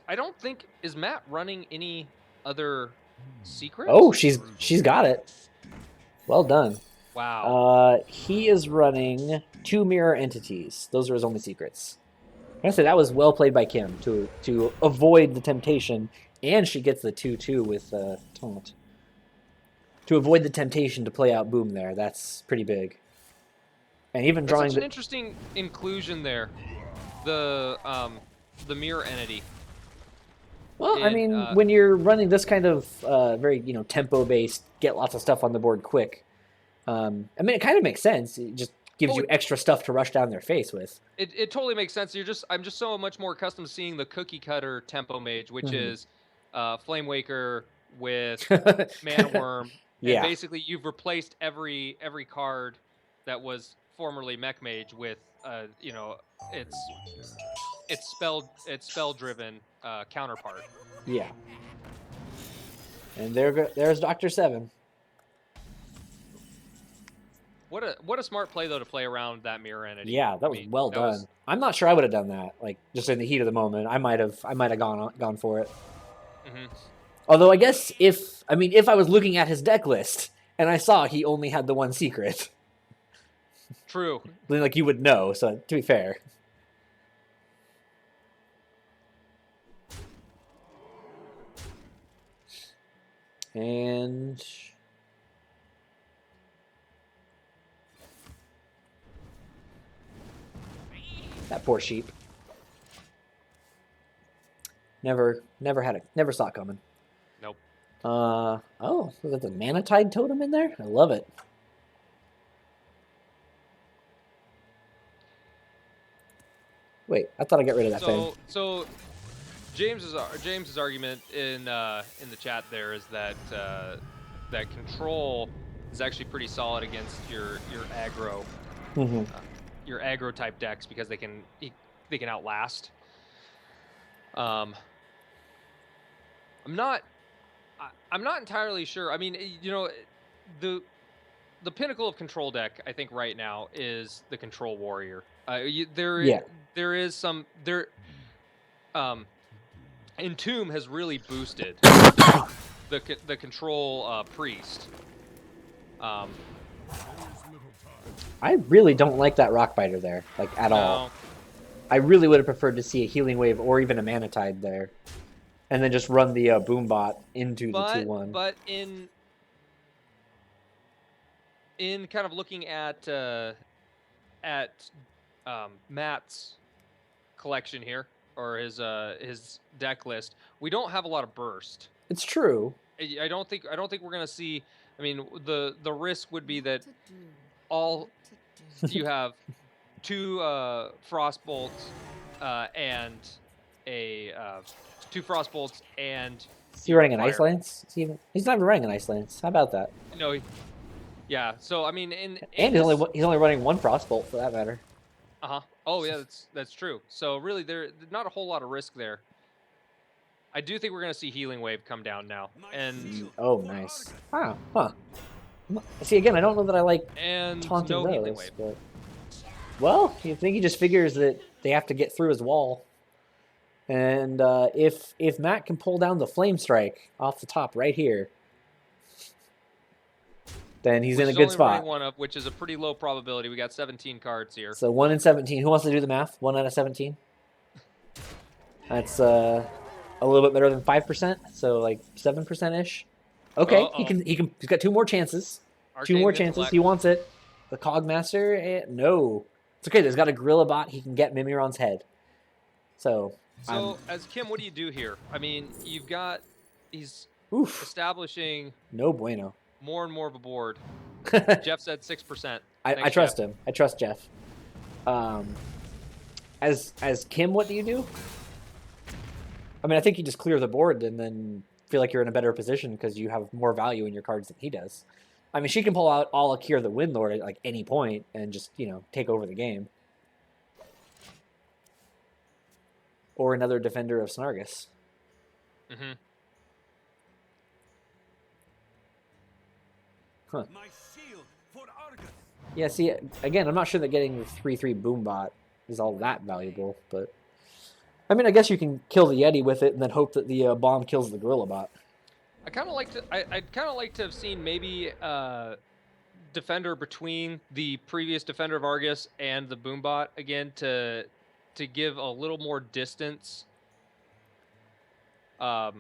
[SPEAKER 1] Matt running any other secrets?
[SPEAKER 2] Oh, she's got it. Well done.
[SPEAKER 1] Wow.
[SPEAKER 2] He is running 2 Mirror Entities. Those are his only secrets. I say that was well played by Kim to avoid the temptation, and she gets the 2/2 with Taunt. To avoid the temptation to play out Boom there, that's pretty big. And even drawing
[SPEAKER 1] such an interesting inclusion there, the Mirror Entity.
[SPEAKER 2] Well, I mean, when you're running this kind of very tempo-based, get lots of stuff on the board quick, I mean, it kind of makes sense. It just gives you extra stuff to rush down their face with.
[SPEAKER 1] It totally makes sense. I'm just so much more accustomed to seeing the cookie cutter tempo mage, which is Flame Waker with Mana Worm.
[SPEAKER 2] Yeah.
[SPEAKER 1] And basically, you've replaced every card that was formerly Mech Mage with its spell driven counterpart.
[SPEAKER 2] Yeah. And there's Dr. 7.
[SPEAKER 1] What a smart play though to play around that Mirror Entity.
[SPEAKER 2] Yeah, that was well done. I'm not sure I would have done that. Like just in the heat of the moment, I might have gone for it. Although I guess if I was looking at his deck list and I saw he only had the 1 secret.
[SPEAKER 1] True.
[SPEAKER 2] Then like you would know. So to be fair. And that poor sheep. Never saw it coming.
[SPEAKER 1] Nope.
[SPEAKER 2] Oh, was that the Manatide totem in there? I love it. Wait, I thought I got rid of that thing.
[SPEAKER 1] So James's argument in the chat there is that that control is actually pretty solid against your aggro your aggro type decks because they can outlast. I'm not entirely sure. I mean, the pinnacle of control deck I think right now is the Control Warrior. There is some there. Entomb has really boosted the control priest.
[SPEAKER 2] I really don't like that Rockbiter there, like at all. I really would have preferred to see a Healing Wave or even a Manatide there, and then just run the Boombot into the 2/1.
[SPEAKER 1] But in kind of looking at Matt's collection here, or his deck list, we don't have a lot of burst.
[SPEAKER 2] It's true.
[SPEAKER 1] I don't think we're gonna see. I mean, the risk would be that all you have 2 frost bolts and a 2 frost bolts and
[SPEAKER 2] Is he
[SPEAKER 1] your
[SPEAKER 2] running an Ice
[SPEAKER 1] fire.
[SPEAKER 2] Lance? He's not even running an Ice Lance. How about that?
[SPEAKER 1] No, yeah. So I mean, in
[SPEAKER 2] And
[SPEAKER 1] this,
[SPEAKER 2] he's only running 1 Frostbolt for that matter.
[SPEAKER 1] Oh yeah, that's true. So really, there's not a whole lot of risk there. I do think we're gonna see Healing Wave come down now, and
[SPEAKER 2] oh, nice. Wow, huh? See, again, I don't know that I like taunting
[SPEAKER 1] no Healing
[SPEAKER 2] those,
[SPEAKER 1] Wave.
[SPEAKER 2] but well, you think he just figures that they have to get through his wall, and if Matt can pull down the Flame Strike off the top right here, then he's in a good spot.
[SPEAKER 1] Running 1 of, which is a pretty low probability. We got 17 cards here.
[SPEAKER 2] So 1 in 17. Who wants to do the math? 1 out of 17. That's a little bit better than 5%. So like 7% ish. Okay, he's got 2 more chances. Arcane 2 more chances. Intellect. He wants it. The Cogmaster, no. It's okay. There's got a Gorilla Bot. He can get Mimiron's head. So
[SPEAKER 1] as Kim, what do you do here? I mean, you've got he's establishing
[SPEAKER 2] no bueno.
[SPEAKER 1] More and more of a board. Jeff said 6%.
[SPEAKER 2] I trust him. I trust Jeff. As Kim, what do you do? I mean, I think you just clear the board and then feel like you're in a better position because you have more value in your cards than he does. I mean, she can pull out all Akir the Windlord at like any point and just, take over the game. Or another Defender of Snargus.
[SPEAKER 1] Mm-hmm.
[SPEAKER 2] Huh. Yeah, see, again, I'm not sure that getting the 3/3 Boombot is all that valuable, but I mean, I guess you can kill the Yeti with it and then hope that the bomb kills the Gorilla Bot.
[SPEAKER 1] I'd kind of like to have seen maybe Defender between the previous Defender of Argus and the Boombot again to give a little more distance. A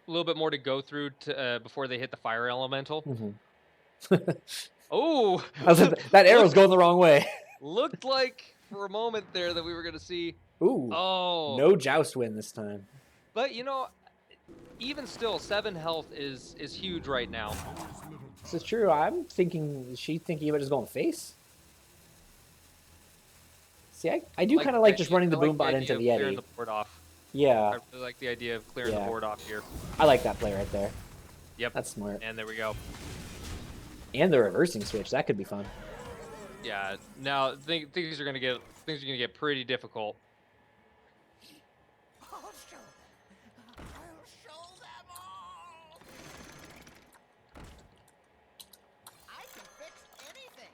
[SPEAKER 1] little bit more to go through to before they hit the Fire Elemental.
[SPEAKER 2] Mm-hmm.
[SPEAKER 1] Oh,
[SPEAKER 2] that arrow's going the wrong way.
[SPEAKER 1] Looked like for a moment there that we were going to see.
[SPEAKER 2] Ooh.
[SPEAKER 1] Oh.
[SPEAKER 2] No Joust win this time.
[SPEAKER 1] But even still, 7 health is huge right now.
[SPEAKER 2] This is true. I'm thinking, is she thinking about just going face? See, I do kind of like just running the Boombot into the Yeti.
[SPEAKER 1] Clearing the board off.
[SPEAKER 2] Yeah.
[SPEAKER 1] I really like the idea of clearing the board off here.
[SPEAKER 2] I like that play right there.
[SPEAKER 1] Yep.
[SPEAKER 2] That's smart.
[SPEAKER 1] And there we go.
[SPEAKER 2] And the reversing switch. That could be fun.
[SPEAKER 1] Yeah. Now things are gonna get pretty difficult.
[SPEAKER 3] I'll show them all. I can fix anything.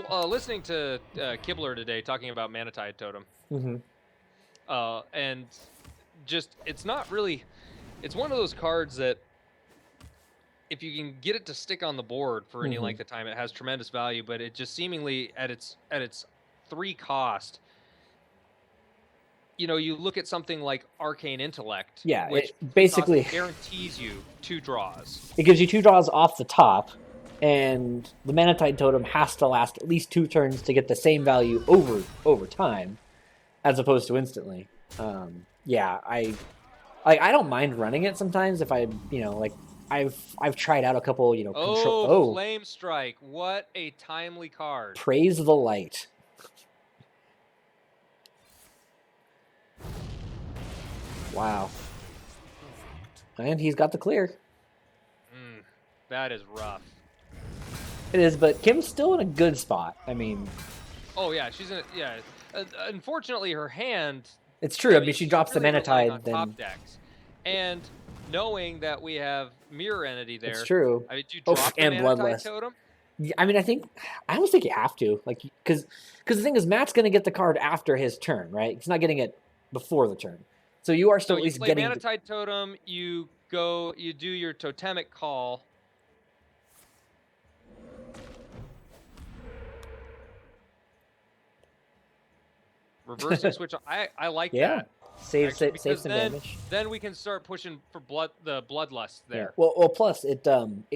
[SPEAKER 1] I was listening to Kibler today talking about Manatide Totem.
[SPEAKER 2] Mm-hmm.
[SPEAKER 1] And just it's not really. It's one of those cards that if you can get it to stick on the board for any length of time, it has tremendous value. But it just seemingly at its 3 cost. You look at something like Arcane Intellect.
[SPEAKER 2] Yeah,
[SPEAKER 1] which
[SPEAKER 2] it basically
[SPEAKER 1] guarantees you 2 draws.
[SPEAKER 2] It gives you 2 draws off the top, and the Manatide Totem has to last at least 2 turns to get the same value over time, as opposed to instantly. Yeah, I don't mind running it sometimes if I've tried out a couple, control.
[SPEAKER 1] Flame Strike! What a timely card.
[SPEAKER 2] Praise the light. Wow. And he's got the clear.
[SPEAKER 1] That is rough.
[SPEAKER 2] It is, but Kim's still in a good spot. I mean...
[SPEAKER 1] Oh, yeah, she's in unfortunately, her hand...
[SPEAKER 2] It's true. I mean, she drops
[SPEAKER 1] really
[SPEAKER 2] the Manatide, then...
[SPEAKER 1] top decks. And knowing that we have Mirror Entity there...
[SPEAKER 2] It's true.
[SPEAKER 1] I mean, do you drop the Manatide Totem?
[SPEAKER 2] I mean, I almost think you have to. Because the thing is, Matt's going to get the card after his turn, right? He's not getting it before the turn. So you are still at least getting...
[SPEAKER 1] Manatide Totem, you do your Totemic Call. Reversing switch. I like that.
[SPEAKER 2] Save some damage.
[SPEAKER 1] Then we can start pushing for the Bloodlust there.
[SPEAKER 2] Yeah. Well, plus it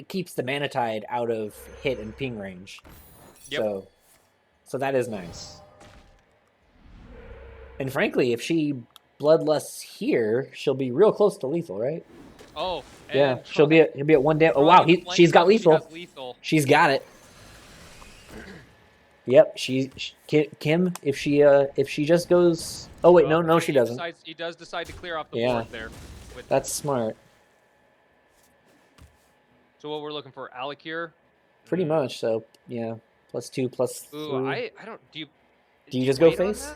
[SPEAKER 2] keeps the Manatide out of hit and ping range. Yep. So that is nice. And frankly, if she Bloodlust here, she'll be real close to lethal, right?
[SPEAKER 1] Oh,
[SPEAKER 2] Yeah,
[SPEAKER 1] and
[SPEAKER 2] she'll be at 1 damage. Oh wow,
[SPEAKER 1] throwing in the
[SPEAKER 2] she's got
[SPEAKER 1] flame tongue,
[SPEAKER 2] lethal.
[SPEAKER 1] She has lethal.
[SPEAKER 2] She's got it. Yep, Kim. If she just goes. Oh wait, no, she doesn't.
[SPEAKER 1] He does decide to clear off the
[SPEAKER 2] Yeah.
[SPEAKER 1] board there.
[SPEAKER 2] That's smart.
[SPEAKER 1] So what we're looking for, Alakir?
[SPEAKER 2] Pretty much. So yeah, +2, +3.
[SPEAKER 1] Ooh, I don't. Do
[SPEAKER 2] you just go
[SPEAKER 1] wait on
[SPEAKER 2] face?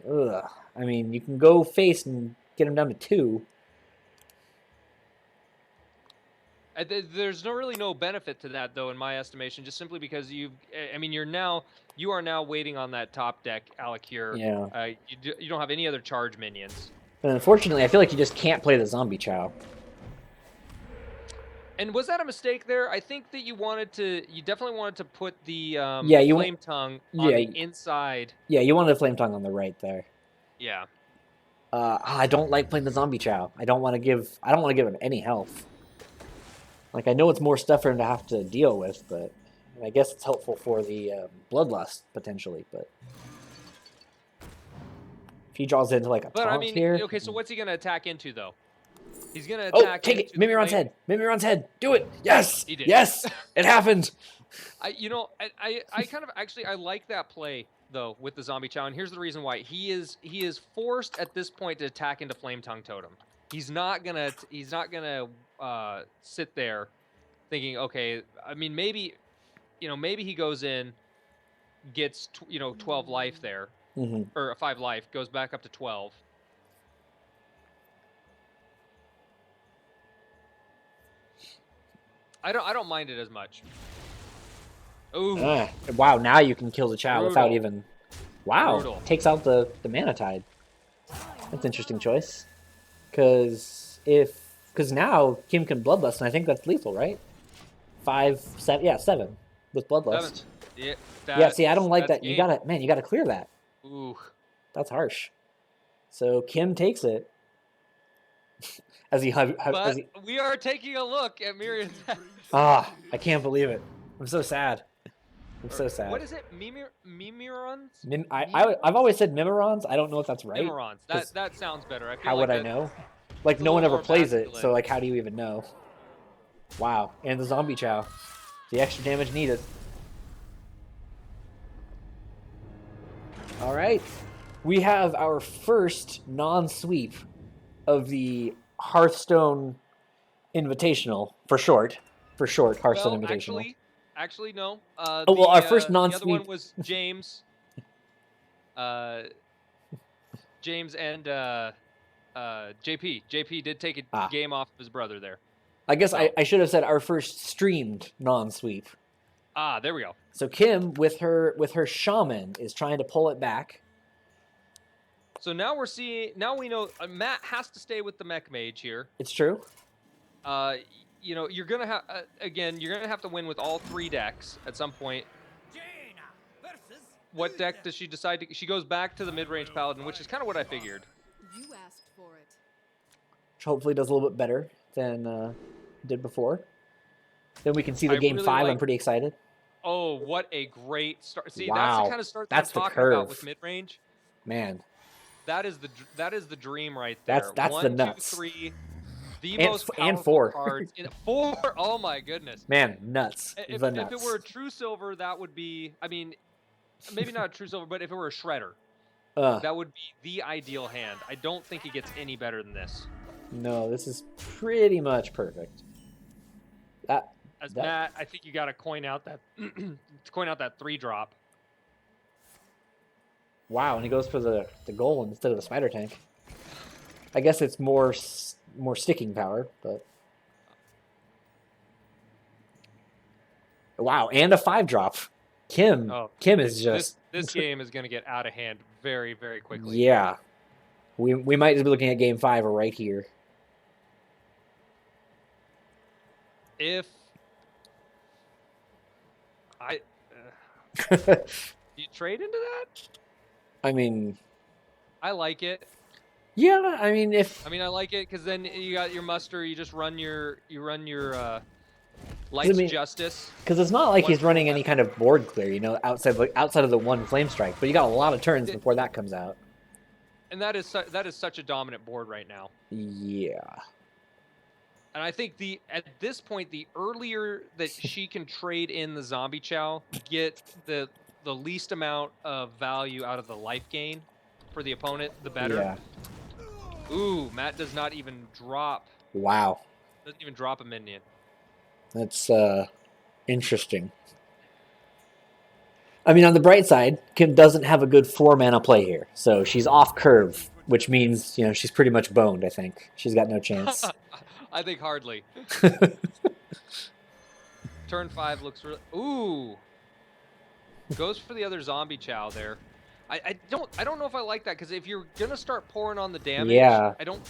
[SPEAKER 1] that?
[SPEAKER 2] Ugh. I mean, you can go face and get him down to 2.
[SPEAKER 1] There's really no benefit to that, though, in my estimation, just simply because you are now waiting on that top deck, Alakir.
[SPEAKER 2] Yeah.
[SPEAKER 1] You don't have any other charge minions.
[SPEAKER 2] And unfortunately, I feel like you just can't play the zombie chow.
[SPEAKER 1] And was that a mistake there? I think that you definitely wanted to put the flame tongue on the inside.
[SPEAKER 2] Yeah, you wanted the flame tongue on the right there.
[SPEAKER 1] Yeah.
[SPEAKER 2] I don't like playing the zombie chow. I don't want to give him any health. Like, I know it's more stuff for him to have to deal with, but I guess it's helpful for the bloodlust potentially. But if he draws into like a taunt here,
[SPEAKER 1] okay. So what's he gonna attack into though? He's gonna attack.
[SPEAKER 2] Take it, Mimiron's head. Mimiron's head. Do it. Yes. He did. Yes. It happened.
[SPEAKER 1] I kind of actually I like that play though with the zombie chow, and here's the reason why. He is forced at this point to attack into Flame Tongue Totem. He's not gonna sit there thinking, okay, I mean maybe he goes in, gets 12 life there, or 5 life, goes back up to 12. I don't mind it as much. Ooh.
[SPEAKER 2] Wow, now you can kill the chow without even. Wow.
[SPEAKER 1] Brutal.
[SPEAKER 2] Takes out the Mana Tide. That's an interesting choice. Because now Kim can Bloodlust, and I think that's lethal, right? 5, 7, yeah, 7 with Bloodlust.
[SPEAKER 1] 7.
[SPEAKER 2] Yeah, see, I don't like that. You gotta clear that.
[SPEAKER 1] Ooh.
[SPEAKER 2] That's harsh. So Kim takes it.
[SPEAKER 1] We are taking a look at Miriam's.
[SPEAKER 2] I can't believe it. I'm so sad.
[SPEAKER 1] What is it? Mimirons?
[SPEAKER 2] I've always said Mimorons. I don't know if that's right.
[SPEAKER 1] Mimorons. That sounds better.
[SPEAKER 2] How would I know? Like, no one ever plays it, so like, how do you even know? Wow. And the zombie chow. The extra damage needed. All right. We have our first non-sweep of the Hearthstone Invitational, for short, Hearthstone Invitational.
[SPEAKER 1] Actually, no.
[SPEAKER 2] Our first non-sweep.
[SPEAKER 1] The other one was James. James and JP. JP did take a game off of his brother there.
[SPEAKER 2] I guess I should have said our first streamed non-sweep.
[SPEAKER 1] There we go.
[SPEAKER 2] So Kim, with her shaman, is trying to pull it back.
[SPEAKER 1] So now we know Matt has to stay with the mech mage here.
[SPEAKER 2] It's true.
[SPEAKER 1] You're gonna have to win with all 3 decks at some point. What deck does she decide to? She goes back to the mid-range paladin, which is kind of what I figured.
[SPEAKER 4] You asked for it.
[SPEAKER 2] Which hopefully does a little bit better than did before. Then we can see the game 5. I'm pretty excited.
[SPEAKER 1] Oh, what a great start! See,
[SPEAKER 2] wow.
[SPEAKER 1] That's the kind of start that I'm talking about with mid-range.
[SPEAKER 2] Man,
[SPEAKER 1] that is the dream right there.
[SPEAKER 2] That's
[SPEAKER 1] 1,
[SPEAKER 2] the nuts.
[SPEAKER 1] 2, 3. The
[SPEAKER 2] and,
[SPEAKER 1] most
[SPEAKER 2] and
[SPEAKER 1] powerful
[SPEAKER 2] 4
[SPEAKER 1] cards. 4. Oh my goodness.
[SPEAKER 2] Man, nuts.
[SPEAKER 1] If it were a true silver, that would be. I mean, maybe not a true silver, but if it were a shredder, that would be the ideal hand. I don't think it gets any better than this.
[SPEAKER 2] No, this is pretty much perfect.
[SPEAKER 1] Matt, I think you got to coin out that 3-drop.
[SPEAKER 2] Wow, and he goes for the goal instead of the spider tank. I guess it's more sticking power, but wow, and a 5-drop. Kim is just
[SPEAKER 1] this game is going to get out of hand very, very quickly.
[SPEAKER 2] Yeah, we might be looking at game 5 right here.
[SPEAKER 1] If you trade into that?
[SPEAKER 2] I mean,
[SPEAKER 1] I like it.
[SPEAKER 2] Yeah, I mean, I
[SPEAKER 1] like it because then you got your muster. You just run your Light's
[SPEAKER 2] mean-
[SPEAKER 1] Justice.
[SPEAKER 2] Because it's not like
[SPEAKER 1] One
[SPEAKER 2] he's running
[SPEAKER 1] for
[SPEAKER 2] any kind of board clear, you know, outside of the one flame strike. But you got a lot of turns
[SPEAKER 1] It-
[SPEAKER 2] before that comes out.
[SPEAKER 1] And that is such a dominant board right now.
[SPEAKER 2] Yeah.
[SPEAKER 1] And I think at this point, the earlier that she can trade in the zombie chow, get the least amount of value out of the life gain for the opponent, the better.
[SPEAKER 2] Yeah.
[SPEAKER 1] Ooh, Matt does not even drop.
[SPEAKER 2] Wow.
[SPEAKER 1] Doesn't even drop a minion.
[SPEAKER 2] That's interesting. I mean, on the bright side, Kim doesn't have a good 4-mana play here. So she's off curve, which means, you know, she's pretty much boned, I think. She's got no chance.
[SPEAKER 1] I think hardly. Turn 5 looks really... Ooh. Goes for the other zombie chow there. I don't know if I like that, because if you're gonna start pouring on the damage,
[SPEAKER 2] Yeah.
[SPEAKER 1] I don't,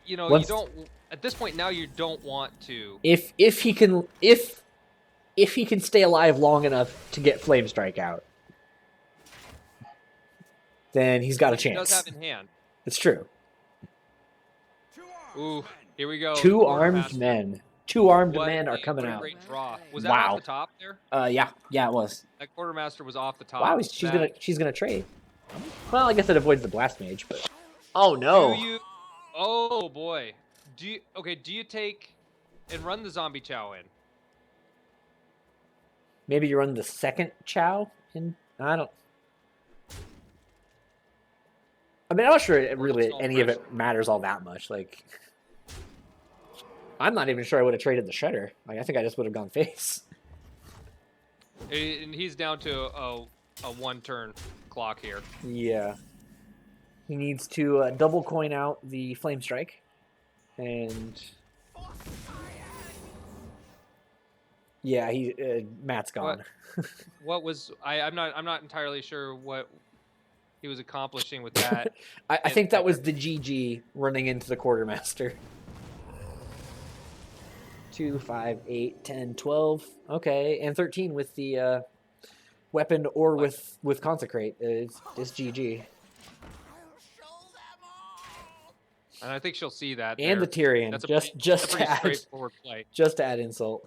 [SPEAKER 1] you know,
[SPEAKER 2] Once-
[SPEAKER 1] you don't at this point now you don't want to.
[SPEAKER 2] If he can stay alive long enough to get Flame Strike out, then he's got a
[SPEAKER 1] He does
[SPEAKER 2] chance.
[SPEAKER 1] have in hand.
[SPEAKER 2] It's true.
[SPEAKER 1] Ooh, here we go.
[SPEAKER 2] Two armed
[SPEAKER 1] Quartermaster.
[SPEAKER 2] men. Two armed
[SPEAKER 1] What
[SPEAKER 2] men are
[SPEAKER 1] a-
[SPEAKER 2] coming
[SPEAKER 1] what a
[SPEAKER 2] out.
[SPEAKER 1] Great draw. Was that
[SPEAKER 2] Wow.
[SPEAKER 1] off the top there?
[SPEAKER 2] Yeah, it was.
[SPEAKER 1] That quartermaster was off the top.
[SPEAKER 2] Wow, she's gonna trade. Well, I guess it avoids the blast mage, but oh no.
[SPEAKER 1] Do you? Oh boy. Do you take and run the zombie chow in?
[SPEAKER 2] Maybe you run the second chow in. I mean, I'm not sure any of it matters all that much. Like, I'm not even sure I would have traded the shredder. Like, I think I just would have gone face.
[SPEAKER 1] And he's down to a 1-turn clock here.
[SPEAKER 2] Yeah. He needs to double coin out the flame strike, and yeah, Matt's gone.
[SPEAKER 1] What was I'm not entirely sure what he was accomplishing with that.
[SPEAKER 2] I think that was the GG running into the quartermaster. 2, 5, 8, 10, 12. Okay, and 13 with the weapon or with consecrate. It's GG.
[SPEAKER 1] And I think she'll see that.
[SPEAKER 2] And
[SPEAKER 1] there.
[SPEAKER 2] the Tyrion.
[SPEAKER 1] That's a
[SPEAKER 2] just
[SPEAKER 1] pretty
[SPEAKER 2] to add,
[SPEAKER 1] straightforward play.
[SPEAKER 2] just to add insult.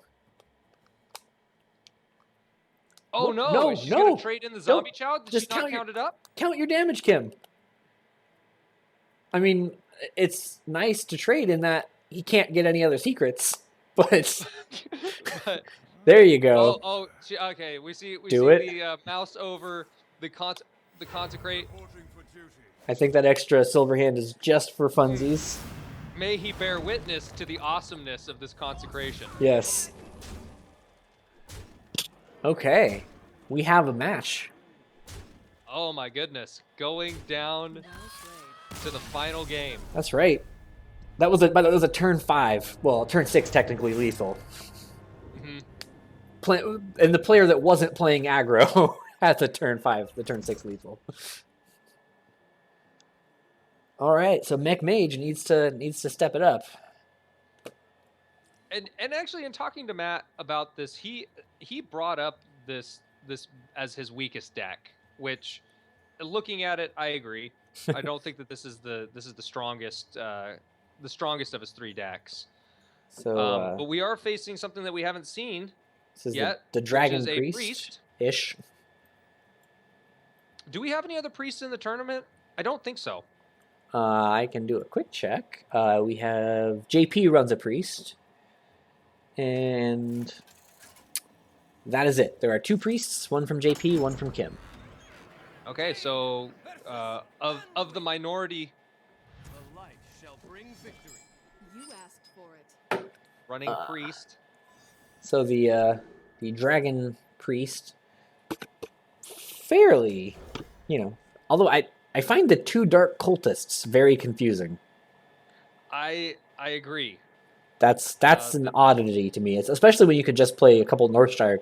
[SPEAKER 1] Oh
[SPEAKER 2] What?
[SPEAKER 1] no!
[SPEAKER 2] No,
[SPEAKER 1] She's
[SPEAKER 2] no.
[SPEAKER 1] gonna trade in the zombie chow. Did
[SPEAKER 2] just
[SPEAKER 1] she not
[SPEAKER 2] count your-
[SPEAKER 1] count it up?
[SPEAKER 2] Count your damage, Kim. I mean, it's nice to trade in that he can't get any other secrets, but
[SPEAKER 1] But,
[SPEAKER 2] there you go.
[SPEAKER 1] okay. We see
[SPEAKER 2] Do it.
[SPEAKER 1] the mouse over the consecrate.
[SPEAKER 2] I think that extra silver hand is just for funsies.
[SPEAKER 1] May he bear witness to the awesomeness of this consecration.
[SPEAKER 2] Yes. Okay. We have a match.
[SPEAKER 1] Oh my goodness. Going down
[SPEAKER 4] Well played.
[SPEAKER 1] to the final game.
[SPEAKER 2] That's right. That was a turn 5. Well, turn 6 technically lethal.
[SPEAKER 1] Mhm.
[SPEAKER 2] And the player that wasn't playing aggro had the turn 6 lethal. All right, so Mech Mage needs to step it up.
[SPEAKER 1] And actually, in talking to Matt about this, he brought up this as his weakest deck, which, looking at it, I agree. I don't think that this is the strongest of his 3 decks.
[SPEAKER 2] So
[SPEAKER 1] But we are facing something that we haven't seen
[SPEAKER 2] this is
[SPEAKER 1] yet,
[SPEAKER 2] the
[SPEAKER 1] which
[SPEAKER 2] Dragon
[SPEAKER 1] is a
[SPEAKER 2] Priest ish.
[SPEAKER 1] Do we have any other priests in the tournament? I don't think so.
[SPEAKER 2] I can do a quick check. We have JP runs a priest, and that is it. There are 2 priests, one from JP, one from Kim.
[SPEAKER 1] Okay, so of the minority
[SPEAKER 3] The light shall bring victory.
[SPEAKER 4] You asked for it.
[SPEAKER 1] running priest,
[SPEAKER 2] So the Dragon Priest, fairly, although I find the 2 Dark Cultists very confusing.
[SPEAKER 1] I agree.
[SPEAKER 2] That's an oddity to me. It's especially when you could just play a couple Northshire.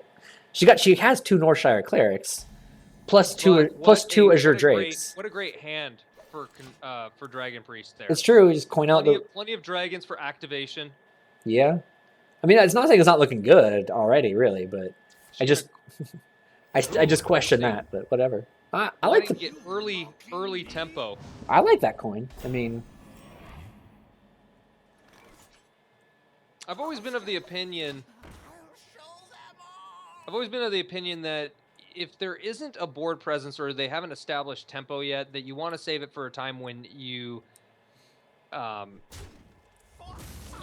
[SPEAKER 2] She has 2 Northshire clerics, plus two
[SPEAKER 1] But what
[SPEAKER 2] Azure
[SPEAKER 1] a great-
[SPEAKER 2] Drakes.
[SPEAKER 1] What a great hand for Dragon Priest there.
[SPEAKER 2] It's true. You just coin out
[SPEAKER 1] Plenty of dragons for activation.
[SPEAKER 2] Yeah. I mean, it's not saying it's not looking good already, really, but I just question that, but whatever. I like
[SPEAKER 1] to get early tempo.
[SPEAKER 2] I like that coin. I mean,
[SPEAKER 1] I've always been of the opinion I've always been of the opinion that if there isn't a board presence or they haven't established tempo yet, that you want to save it for a time when you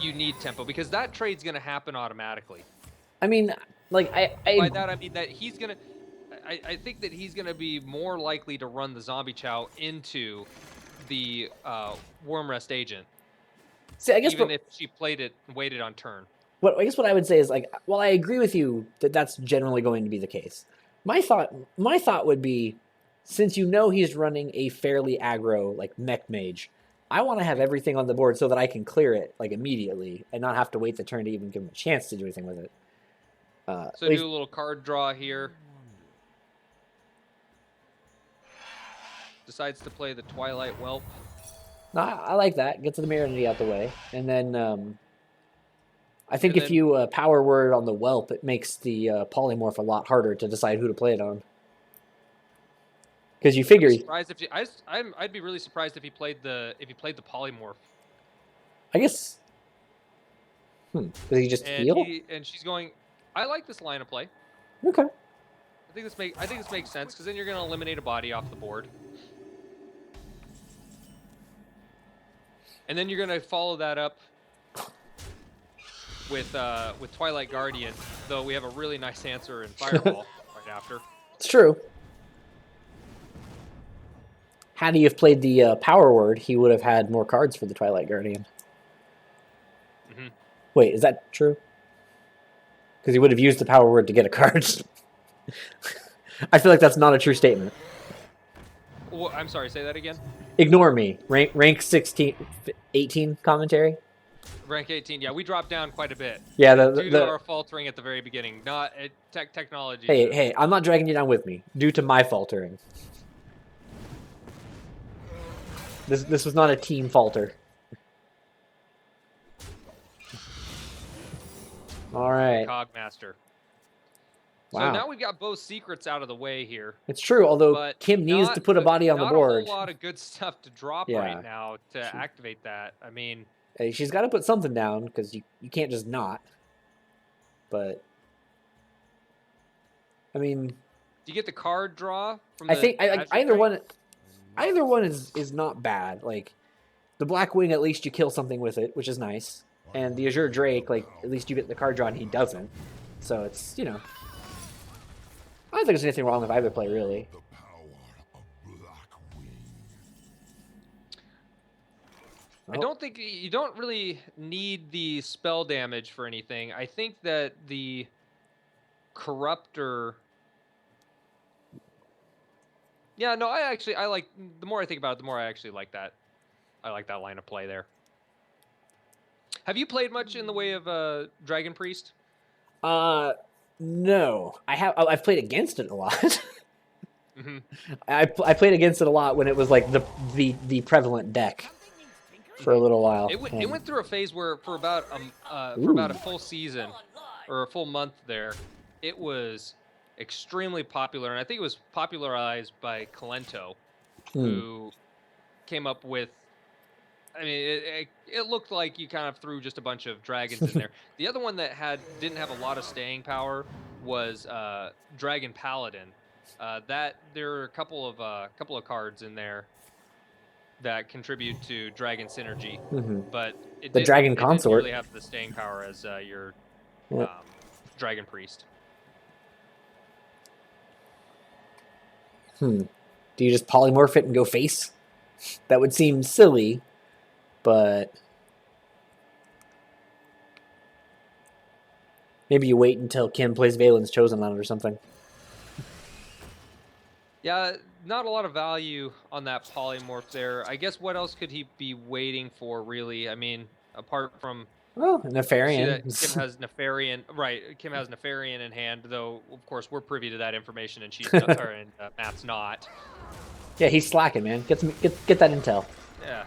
[SPEAKER 1] need tempo, because that trade's going to happen automatically.
[SPEAKER 2] I mean, like
[SPEAKER 1] By that I mean that he's gonna. I think that he's gonna be more likely to run the zombie chow into the worm rest agent.
[SPEAKER 2] See, I guess
[SPEAKER 1] even if she played it and waited on turn.
[SPEAKER 2] I guess what I would say is, like, while I agree with you that that's generally going to be the case, my thought would be, since you know he's running a fairly aggro like mech mage, I want to have everything on the board so that I can clear it like immediately and not have to wait the turn to even give him a chance to do anything with it.
[SPEAKER 1] So do a little card draw here. Decides to play the Twilight Whelp.
[SPEAKER 2] No, I like that. Get to the Marinity out the way, and then I think if you power word on the Whelp, it makes the polymorph a lot harder to decide who to play it on. Because you figure,
[SPEAKER 1] I'd be really surprised if he played the polymorph.
[SPEAKER 2] I guess. Does he just heal?
[SPEAKER 1] And she's going. I like this line of play.
[SPEAKER 2] Okay.
[SPEAKER 1] I think this makes sense, because then you're going to eliminate a body off the board. And then you're going to follow that up with Twilight Guardian, though we have a really nice answer in Fireball right after.
[SPEAKER 2] It's true. Had he have played the power word, he would have had more cards for the Twilight Guardian.
[SPEAKER 1] Mm-hmm.
[SPEAKER 2] Wait, is that true? Because he would have used the power word to get a card. I feel like that's not a true statement.
[SPEAKER 1] Well, I'm sorry, say that again?
[SPEAKER 2] Ignore me. Rank 16, 18 commentary?
[SPEAKER 1] Rank 18, yeah, we dropped down quite a bit.
[SPEAKER 2] Yeah,
[SPEAKER 1] due to our faltering at the very beginning, not technology.
[SPEAKER 2] Hey, I'm not dragging you down with me. Due to my faltering. This was not a team falter. All right.
[SPEAKER 1] Cogmaster.
[SPEAKER 2] Wow.
[SPEAKER 1] So now we've got both secrets out of the way here.
[SPEAKER 2] It's true, although Kim needs to put a body on the board.
[SPEAKER 1] Not a whole lot of good stuff to drop right now to activate that. I mean,
[SPEAKER 2] hey, she's got to put something down, because you can't just not. But I mean,
[SPEAKER 1] do you get the card draw from
[SPEAKER 2] I think either one is not bad. Like the Black Wing, at least you kill something with it, which is nice. And the Azure Drake, like, at least you get the card draw and he doesn't. So it's, I don't think there's anything wrong with either play, really.
[SPEAKER 1] I don't think you don't really need the spell damage for anything. I think that the Corruptor. Yeah, no, I like. The more I think about it, the more I actually like that. I like that line of play there. Have you played much in the way of Dragon Priest?
[SPEAKER 2] No, I have. I've played against it a lot.
[SPEAKER 1] Mm-hmm.
[SPEAKER 2] I played against it a lot when it was like the prevalent deck for a little while.
[SPEAKER 1] It went through a phase where for about a full season or a full month there, it was extremely popular, and I think it was popularized by Kalento, who came up with. I mean, it looked like you kind of threw just a bunch of dragons in there. The other one that didn't have a lot of staying power was Dragon Paladin. That there are a couple of cards in there that contribute to Dragon Synergy, but
[SPEAKER 2] the Dragon Consort
[SPEAKER 1] didn't really have the staying power as your Dragon Priest.
[SPEAKER 2] Do you just polymorph it and go face? That would seem silly. But maybe you wait until Kim plays Valen's Chosen on it or something.
[SPEAKER 1] Yeah, not a lot of value on that polymorph there. I guess what else could he be waiting for, really? I mean, apart from...
[SPEAKER 2] Well, Nefarian.
[SPEAKER 1] Kim has Nefarian, right? Kim has Nefarian in hand, though, of course, we're privy to that information, and she's not, and Matt's not.
[SPEAKER 2] Yeah, he's slacking, man. Get that intel.
[SPEAKER 1] Yeah.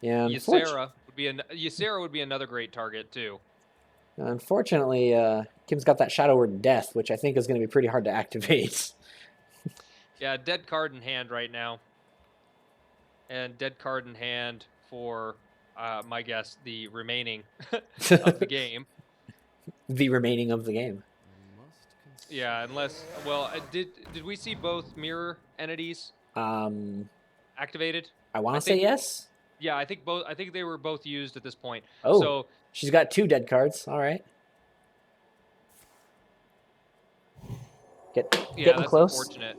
[SPEAKER 2] Yeah,
[SPEAKER 1] Ysera would be another great target too.
[SPEAKER 2] Unfortunately, Kim's got that Shadow Word Death, which I think is going to be pretty hard to activate.
[SPEAKER 1] Yeah, dead card in hand right now, and dead card in hand for my guess, the remaining of the game.
[SPEAKER 2] The remaining of the game.
[SPEAKER 1] Yeah, unless did we see both mirror entities activated?
[SPEAKER 2] I want to say yes.
[SPEAKER 1] Yeah, I think both. I think they were both used at this point.
[SPEAKER 2] Oh,
[SPEAKER 1] so
[SPEAKER 2] she's got 2 dead cards. All right. Getting
[SPEAKER 1] that's
[SPEAKER 2] close.
[SPEAKER 1] Unfortunate.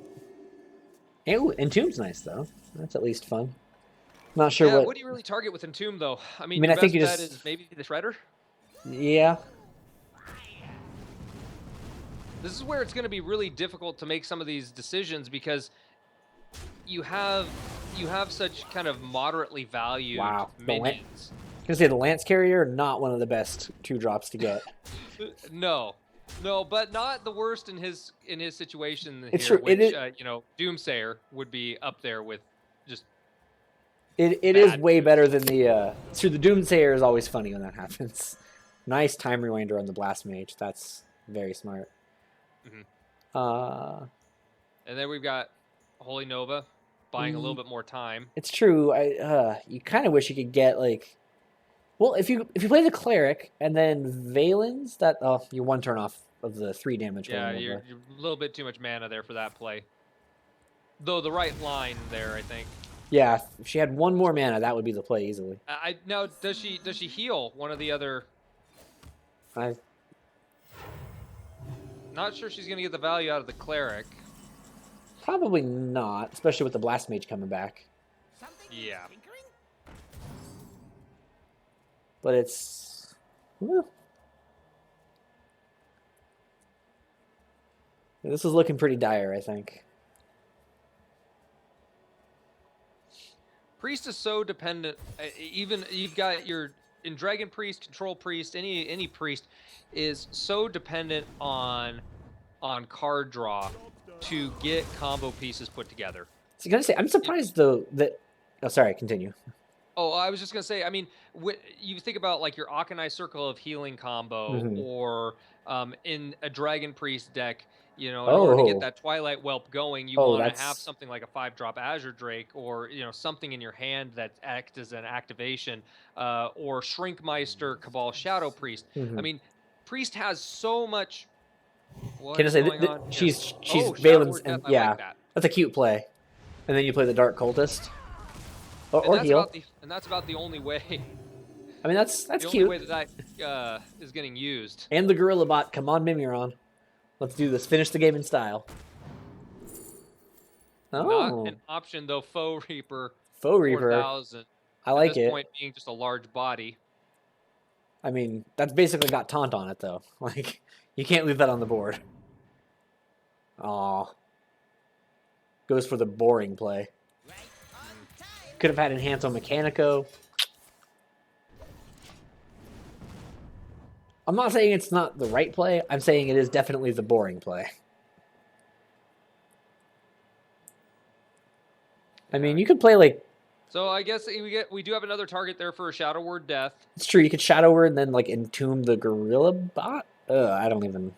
[SPEAKER 2] Ooh, Entomb's nice though. That's at least fun. Not sure
[SPEAKER 1] Yeah,
[SPEAKER 2] what.
[SPEAKER 1] what do you really target with Entomb though? I mean,
[SPEAKER 2] I
[SPEAKER 1] your
[SPEAKER 2] think
[SPEAKER 1] best
[SPEAKER 2] you
[SPEAKER 1] bet
[SPEAKER 2] just.
[SPEAKER 1] is maybe the Shredder.
[SPEAKER 2] Yeah.
[SPEAKER 1] This is where it's going to be really difficult to make some of these decisions because you have such kind of moderately valued minions.
[SPEAKER 2] I was gonna say the Lance Carrier, not one of the best 2-drops to get.
[SPEAKER 1] No, but not the worst in his situation
[SPEAKER 2] It's
[SPEAKER 1] here,
[SPEAKER 2] true.
[SPEAKER 1] which Doomsayer would be up there with just.
[SPEAKER 2] It is way better than the. So the Doomsayer is always funny when that happens. Nice time rewinder on the Blast Mage. That's very smart.
[SPEAKER 1] Mm-hmm. And then we've got Holy Nova buying a little bit more time.
[SPEAKER 2] It's true. You kind of wish you could get like. Well, if you play the Cleric and then Valens, you're 1 turn off of the 3 damage.
[SPEAKER 1] Yeah, you're a little bit too much mana there for that play. Though the right line there, I think.
[SPEAKER 2] Yeah, if she had 1 more mana, that would be the play easily.
[SPEAKER 1] Now does she heal one of the other? Not sure she's gonna get the value out of the Cleric.
[SPEAKER 2] Probably not, especially with the Blast Mage coming back.
[SPEAKER 1] Yeah.
[SPEAKER 2] But it's. Well, this is looking pretty dire, I think.
[SPEAKER 1] Priest is so dependent. Even you've got in Dragon Priest, Control Priest, any priest is so dependent on card draw to get combo pieces put together.
[SPEAKER 2] So I'm gonna say I'm surprised though that. Oh, sorry. Continue.
[SPEAKER 1] Oh, I was just gonna say. I mean, you think about like your Akanai Circle of Healing combo, or in a Dragon Priest deck. In order to get that Twilight Whelp going, you want to have something like a 5-drop Azure Drake, or something in your hand that acts as an activation, or Shrinkmeister, Cabal Shadow Priest. I mean, Priest has so much.
[SPEAKER 2] Can I say she's Valens, and yeah, like that's a cute play. And then you play the Dark Cultist, or heal.
[SPEAKER 1] And that's about the only way.
[SPEAKER 2] I mean, that's
[SPEAKER 1] the
[SPEAKER 2] cute.
[SPEAKER 1] The only way that is getting used.
[SPEAKER 2] And the Gorilla Bot, come on, Mimiron. Let's do this. Finish the game in style. Oh.
[SPEAKER 1] Not an option, though, Faux Reaper.
[SPEAKER 2] Faux Reaper.
[SPEAKER 1] 4,000.
[SPEAKER 2] I like it.
[SPEAKER 1] At this point, being just a large body.
[SPEAKER 2] I mean, that's basically got taunt on it, though. Like, you can't leave that on the board. Aw. Goes for the boring play. Could have had Enhance on Mechanico. I'm not saying it's not the right play. I'm saying it is definitely the boring play. I mean, you could play like.
[SPEAKER 1] So I guess we do have another target there for a Shadow Word Death.
[SPEAKER 2] It's true. You could Shadow Word and then like entomb the Gorilla Bot. I don't even.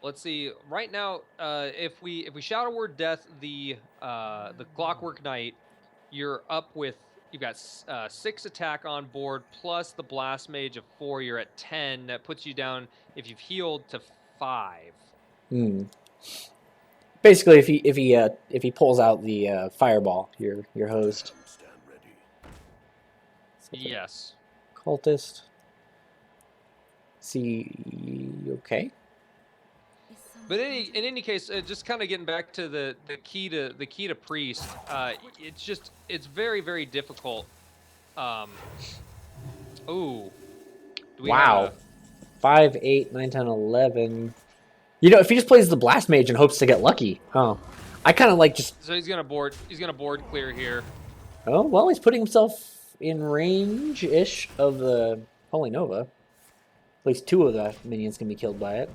[SPEAKER 1] Let's see. Right now, if we Shadow Word Death the Clockwork Knight, you're up with. You've got 6 attack on board, plus the Blast Mage of 4. You're at 10. That puts you down, if you've healed, to 5.
[SPEAKER 2] Basically, if he pulls out the Fireball, you're hosed.
[SPEAKER 1] Yes.
[SPEAKER 2] Cultist. See, okay.
[SPEAKER 1] But in any case, just kind of getting back to the key to Priest, it's very, very difficult.
[SPEAKER 2] Wow. 5, 8, 9, 10, 11. If he just plays the Blast Mage and hopes to get lucky. Oh. I kind of like just.
[SPEAKER 1] So he's gonna board clear here.
[SPEAKER 2] Oh well, he's putting himself in range-ish of the Holy Nova. At least 2 of the minions can be killed by it.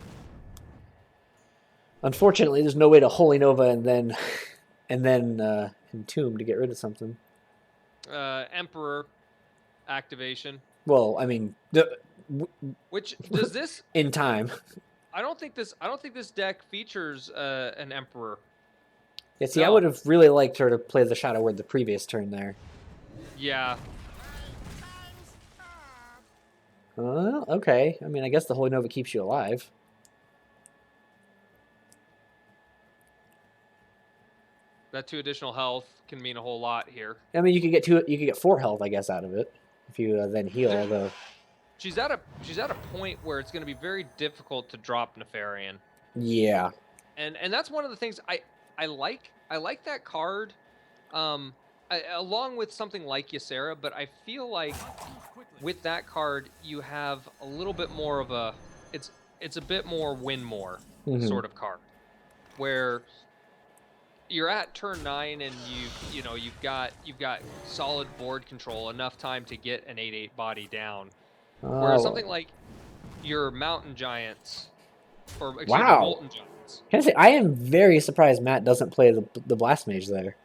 [SPEAKER 2] Unfortunately, there's no way to Holy Nova and then Entomb to get rid of something.
[SPEAKER 1] Emperor activation.
[SPEAKER 2] Well, I mean,
[SPEAKER 1] which does this
[SPEAKER 2] in time?
[SPEAKER 1] I don't think this deck features an Emperor.
[SPEAKER 2] Yeah, see, I would have really liked her to play the Shadow Word the previous turn there.
[SPEAKER 1] Yeah.
[SPEAKER 2] Okay. I mean, I guess the Holy Nova keeps you alive.
[SPEAKER 1] That 2 additional health can mean a whole lot here.
[SPEAKER 2] I mean, you could get 2. You could get 4 health, I guess, out of it if you then heal. Although
[SPEAKER 1] she's at a point where it's going to be very difficult to drop Nefarian.
[SPEAKER 2] yeah,
[SPEAKER 1] and that's one of the things I like that card, along with something like Ysera, but I feel like with that card you have a little bit more of a it's a bit more win more sort of card, where you're at turn 9 and you've got solid board control, enough time to get an 8/8 body down. Whereas something like your Mountain Giants, or excuse me,
[SPEAKER 2] wow.
[SPEAKER 1] Molten Giants.
[SPEAKER 2] Can I say, I am very surprised Matt doesn't play the Blast Mage there.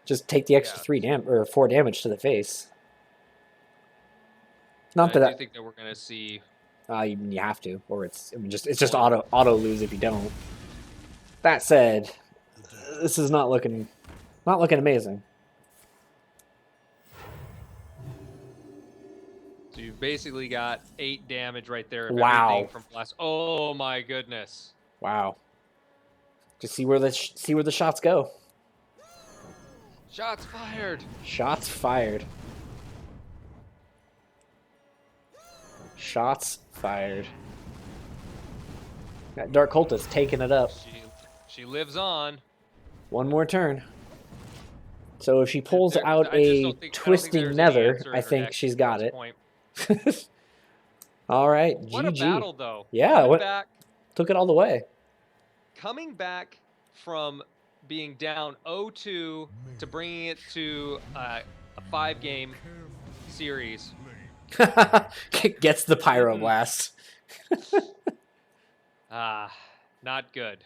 [SPEAKER 2] Just take the extra 4 damage to the face. Not that
[SPEAKER 1] I do think that we're gonna see.
[SPEAKER 2] You have to, or it's just auto lose if you don't. That said, this is not looking amazing.
[SPEAKER 1] So you've basically got 8 damage right there. Of
[SPEAKER 2] wow.
[SPEAKER 1] Everything from blast. Oh my goodness.
[SPEAKER 2] Wow. Just see where the shots go.
[SPEAKER 1] Shots fired.
[SPEAKER 2] Shots fired. Shots fired. That Dark Cultist taking it up.
[SPEAKER 1] She lives on.
[SPEAKER 2] One more turn. So if she pulls out a Twisting Nether, I think she's got it. All right,
[SPEAKER 1] what
[SPEAKER 2] GG.
[SPEAKER 1] a battle, though.
[SPEAKER 2] Yeah, took it all the way.
[SPEAKER 1] Coming back from being down 0-2 to bringing it to a 5-game series.
[SPEAKER 2] Gets the Pyroblast.
[SPEAKER 1] Not good.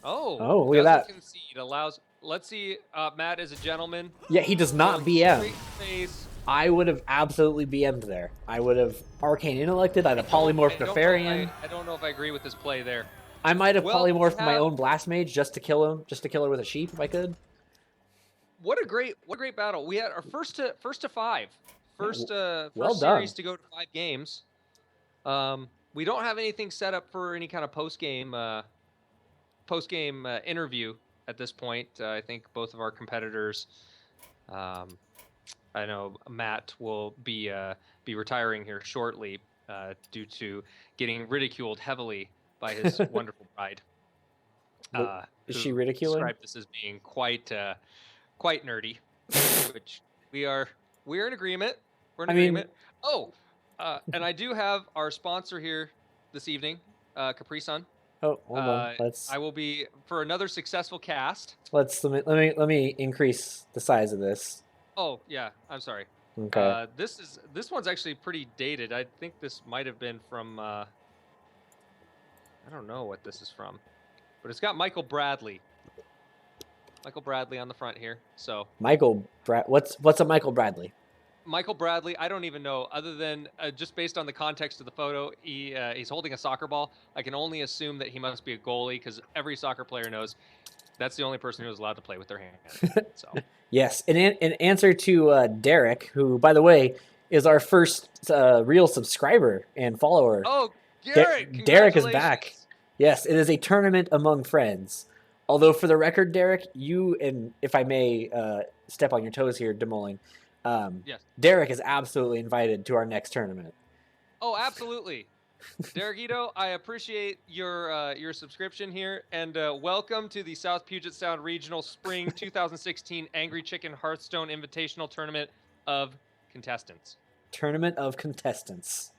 [SPEAKER 2] Oh, look at that.
[SPEAKER 1] Concede allows. Let's see. Matt is a gentleman.
[SPEAKER 2] Yeah, he does not BM. I would have absolutely BM'd there. I would have Arcane Intellected. I'd have Polymorphed Nefarian.
[SPEAKER 1] I don't know if I agree with this play there.
[SPEAKER 2] I might have polymorphed my own Blast Mage just to kill him, just to kill her with a sheep if I could.
[SPEAKER 1] What a great battle. We had our first to 5. First series to go to 5 games. We don't have anything set up for any kind of post-game interview at this point. I think both of our competitors, I know Matt will be retiring here shortly due to getting ridiculed heavily by his wonderful bride.
[SPEAKER 2] Is she ridiculing?
[SPEAKER 1] Described this as being quite nerdy, which we're in agreement. We're in agreement. Oh, and I do have our sponsor here this evening, Capri Sun.
[SPEAKER 2] Oh, hold on.
[SPEAKER 1] I will be for another successful cast.
[SPEAKER 2] Let me increase the size of this.
[SPEAKER 1] Oh yeah, I'm sorry.
[SPEAKER 2] Okay.
[SPEAKER 1] This one's actually pretty dated. I think this might have been from. I don't know what this is from, but it's got Michael Bradley. Michael Bradley on the front here. So.
[SPEAKER 2] What's a Michael Bradley?
[SPEAKER 1] Michael Bradley, I don't even know, other than just based on the context of the photo, he's holding a soccer ball. I can only assume that he must be a goalie, because every soccer player knows that's the only person who is allowed to play with their hands. So.
[SPEAKER 2] Yes, in answer to Derek, who, by the way, is our first real subscriber and follower.
[SPEAKER 1] Oh, Derek!
[SPEAKER 2] Derek is back. Yes, it is a tournament among friends. Although, for the record, Derek, you, and if I may step on your toes here, Demolling,
[SPEAKER 1] yes.
[SPEAKER 2] Derek is absolutely invited to our next tournament.
[SPEAKER 1] Oh, absolutely. Derekito, I appreciate your subscription here, and welcome to the South Puget Sound Regional Spring 2016 Angry Chicken Hearthstone Invitational Tournament of Contestants.
[SPEAKER 2] Tournament of Contestants.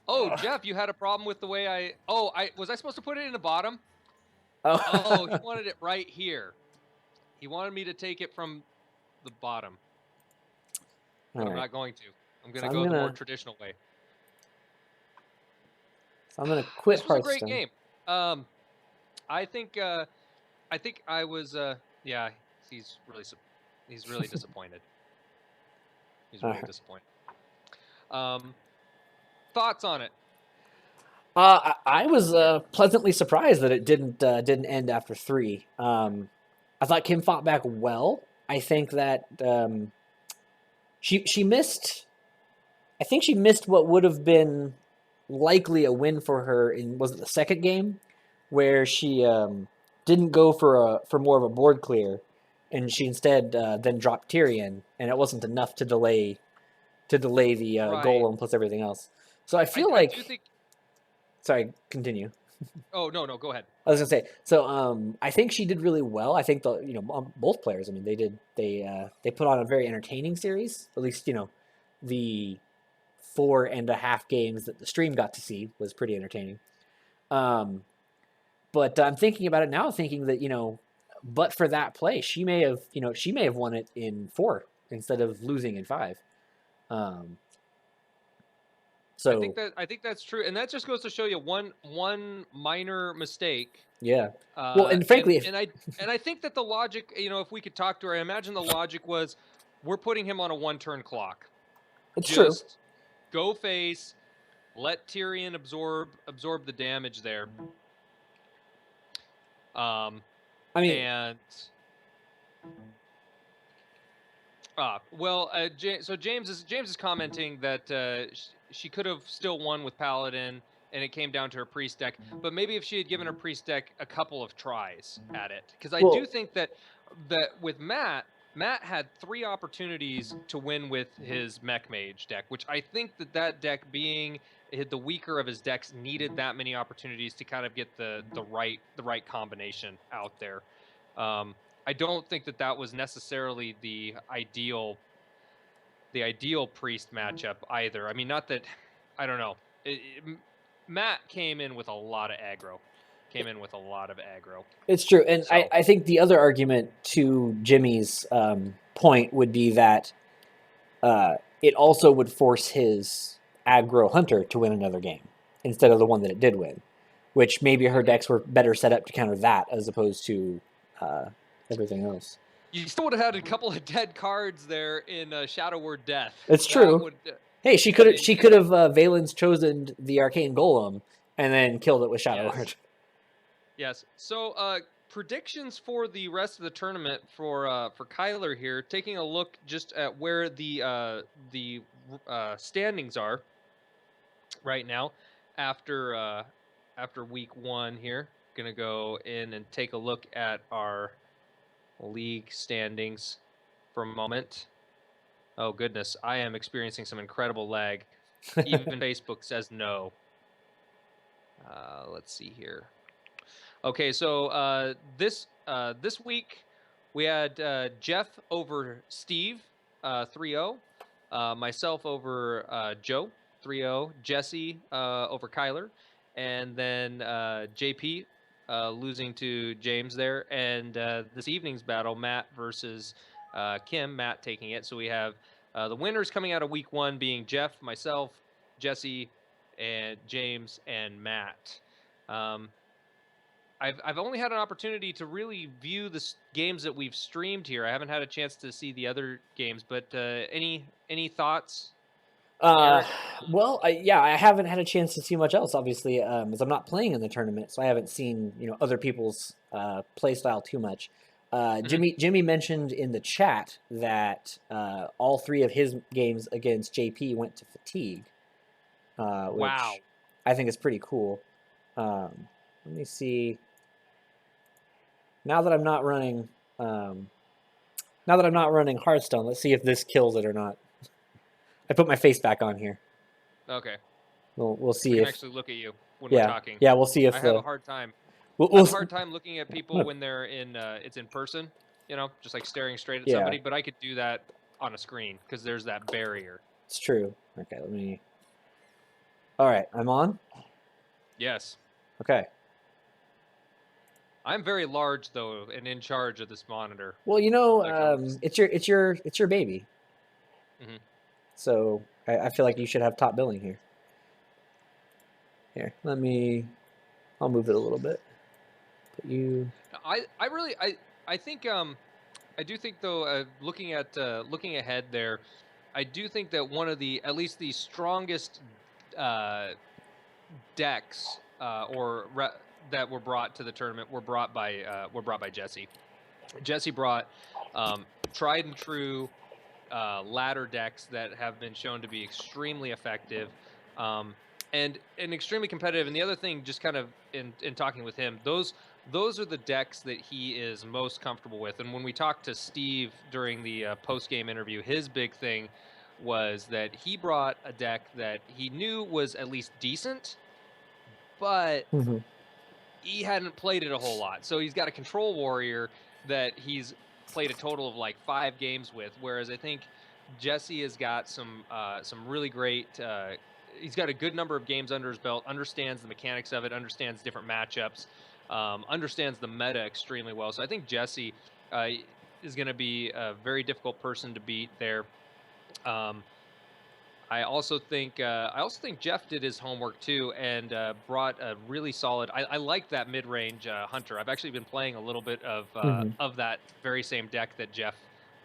[SPEAKER 1] Oh, Jeff, you had a problem with the way was I supposed to put it in the bottom?
[SPEAKER 2] Oh,
[SPEAKER 1] he wanted it right here. He wanted me to take it from the bottom. I'm not going to. I'm going to go the more traditional way.
[SPEAKER 2] So I'm going to quit Hearthstone.
[SPEAKER 1] This was a great game. I think I was yeah, he's really disappointed. He's really disappointed. Thoughts on it?
[SPEAKER 2] I was pleasantly surprised that it didn't end after 3. I thought Kim fought back well. I think that she missed. I think she missed what would have been likely a win for her in, was it the second game, where she didn't go for more of a board clear, and she instead then dropped Tyrion, and it wasn't enough to delay the
[SPEAKER 1] Right.
[SPEAKER 2] golem plus everything else. So I feel
[SPEAKER 1] I do
[SPEAKER 2] like,
[SPEAKER 1] think.
[SPEAKER 2] sorry, continue.
[SPEAKER 1] Oh no, go ahead.
[SPEAKER 2] I was gonna say, so I think she did really well. I think both players. I mean, they put on a very entertaining series. At least the 4.5 games that the stream got to see was pretty entertaining. Um, but I'm thinking about it now, thinking that but for that play, she may have won it in 4 instead of losing in 5. Um, so
[SPEAKER 1] I think that's true, and that just goes to show you one minor mistake.
[SPEAKER 2] yeah. Well, and frankly,
[SPEAKER 1] and I think that the logic, if we could talk to her, I imagine the logic was, we're putting him on a 1-turn clock.
[SPEAKER 2] it's true.
[SPEAKER 1] Just go face, let Tyrion absorb the damage there.
[SPEAKER 2] I mean,
[SPEAKER 1] and so James is commenting that she could have still won with Paladin, and it came down to her priest deck. But maybe if she had given her priest deck a couple of tries at it, because I do think that with Matt had 3 opportunities to win with his Mech Mage deck, which I think that deck, being the weaker of his decks, needed that many opportunities to kind of get the right combination out there. I don't think that was necessarily the ideal priest matchup either. I mean, not that, I don't know. Matt came in with a lot of aggro.
[SPEAKER 2] It's true, and
[SPEAKER 1] So.
[SPEAKER 2] I think the other argument to Jimmy's point would be that it also would force his aggro hunter to win another game instead of the one that it did win, which maybe her decks were better set up to counter that as opposed to everything else.
[SPEAKER 1] You still would have had a couple of dead cards there in Shadow Word Death.
[SPEAKER 2] It's true. Hey, she could have Valen's chosen the Arcane Golem and then killed it with Shadow Word.
[SPEAKER 1] Yes. So predictions for the rest of the tournament for Kyler here. Taking a look just at where the standings are right now after week 1 here. Gonna go in and take a look at our league standings for a moment. Oh goodness, I am experiencing some incredible lag. Even Facebook says no. Let's see here. Okay, so this week we had Jeff over Steve 3-0, myself over Joe 3-0, Jesse over Kyler, and then JP losing to James there. And this evening's battle, Matt versus Kim, Matt taking it. So we have the winners coming out of week 1 being Jeff, myself, Jesse, and James, and Matt. I've only had an opportunity to really view the games that we've streamed here. I haven't had a chance to see the other games, but any thoughts?
[SPEAKER 2] Well, I haven't had a chance to see much else, obviously, as I'm not playing in the tournament, so I haven't seen other people's play style too much. Jimmy mentioned in the chat that all 3 of his games against JP went to fatigue, which I think is pretty cool. Let me see. Now that I'm not running Hearthstone, let's see if this kills it or not. I put my face back on here.
[SPEAKER 1] Okay.
[SPEAKER 2] We'll see
[SPEAKER 1] we
[SPEAKER 2] if
[SPEAKER 1] can actually look at you when we're talking.
[SPEAKER 2] Yeah, we'll see if
[SPEAKER 1] I have a hard time. I have a hard time looking at people when they're in it's in person, just like staring straight at somebody, but I could do that on a screen because there's that barrier.
[SPEAKER 2] It's true. Okay, all right, I'm on?
[SPEAKER 1] Yes.
[SPEAKER 2] Okay.
[SPEAKER 1] I'm very large though, and in charge of this monitor.
[SPEAKER 2] Well, it's your baby.
[SPEAKER 1] Mm-hmm.
[SPEAKER 2] So I feel like you should have top billing here. Here, I'll move it a little bit. Put you.
[SPEAKER 1] I think I do think though, looking ahead there, I do think that one of at least the strongest decks that were brought to the tournament were brought by Jesse. Jesse brought tried and true ladder decks that have been shown to be extremely effective and extremely competitive. And the other thing, just kind of in talking with him, those are the decks that he is most comfortable with. And when we talked to Steve during the post-game interview, his big thing was that he brought a deck that he knew was at least decent, but he hadn't played it a whole lot. So he's got a control warrior that he's played a total of like 5 games with, whereas I think Jesse has got some really great he's got a good number of games under his belt, understands the mechanics of it, understands different matchups, understands the meta extremely well. So I think Jesse is going to be a very difficult person to beat there. I also think Jeff did his homework too and brought a really solid. I like that mid-range hunter. I've actually been playing a little bit of that very same deck that Jeff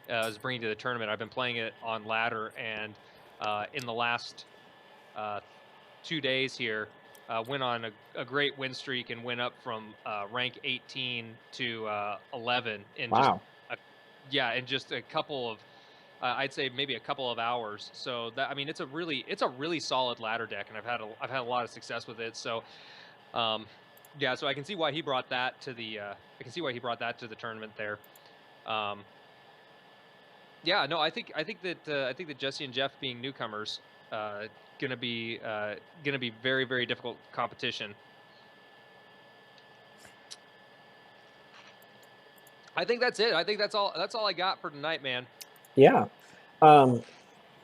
[SPEAKER 1] is bringing to the tournament. I've been playing it on ladder, and in the last 2 days here, went on a great win streak and went up from rank 18 to 11 in in just a couple of. I'd say maybe a couple of hours. So that, I mean, it's a really solid ladder deck, and I've had a lot of success with it. So, yeah, so I can see why he brought that to the tournament there. Yeah, no, I think that Jesse and Jeff being newcomers, gonna be very, very difficult competition. I think that's it. I think that's all I got for tonight, man.
[SPEAKER 2] Yeah, I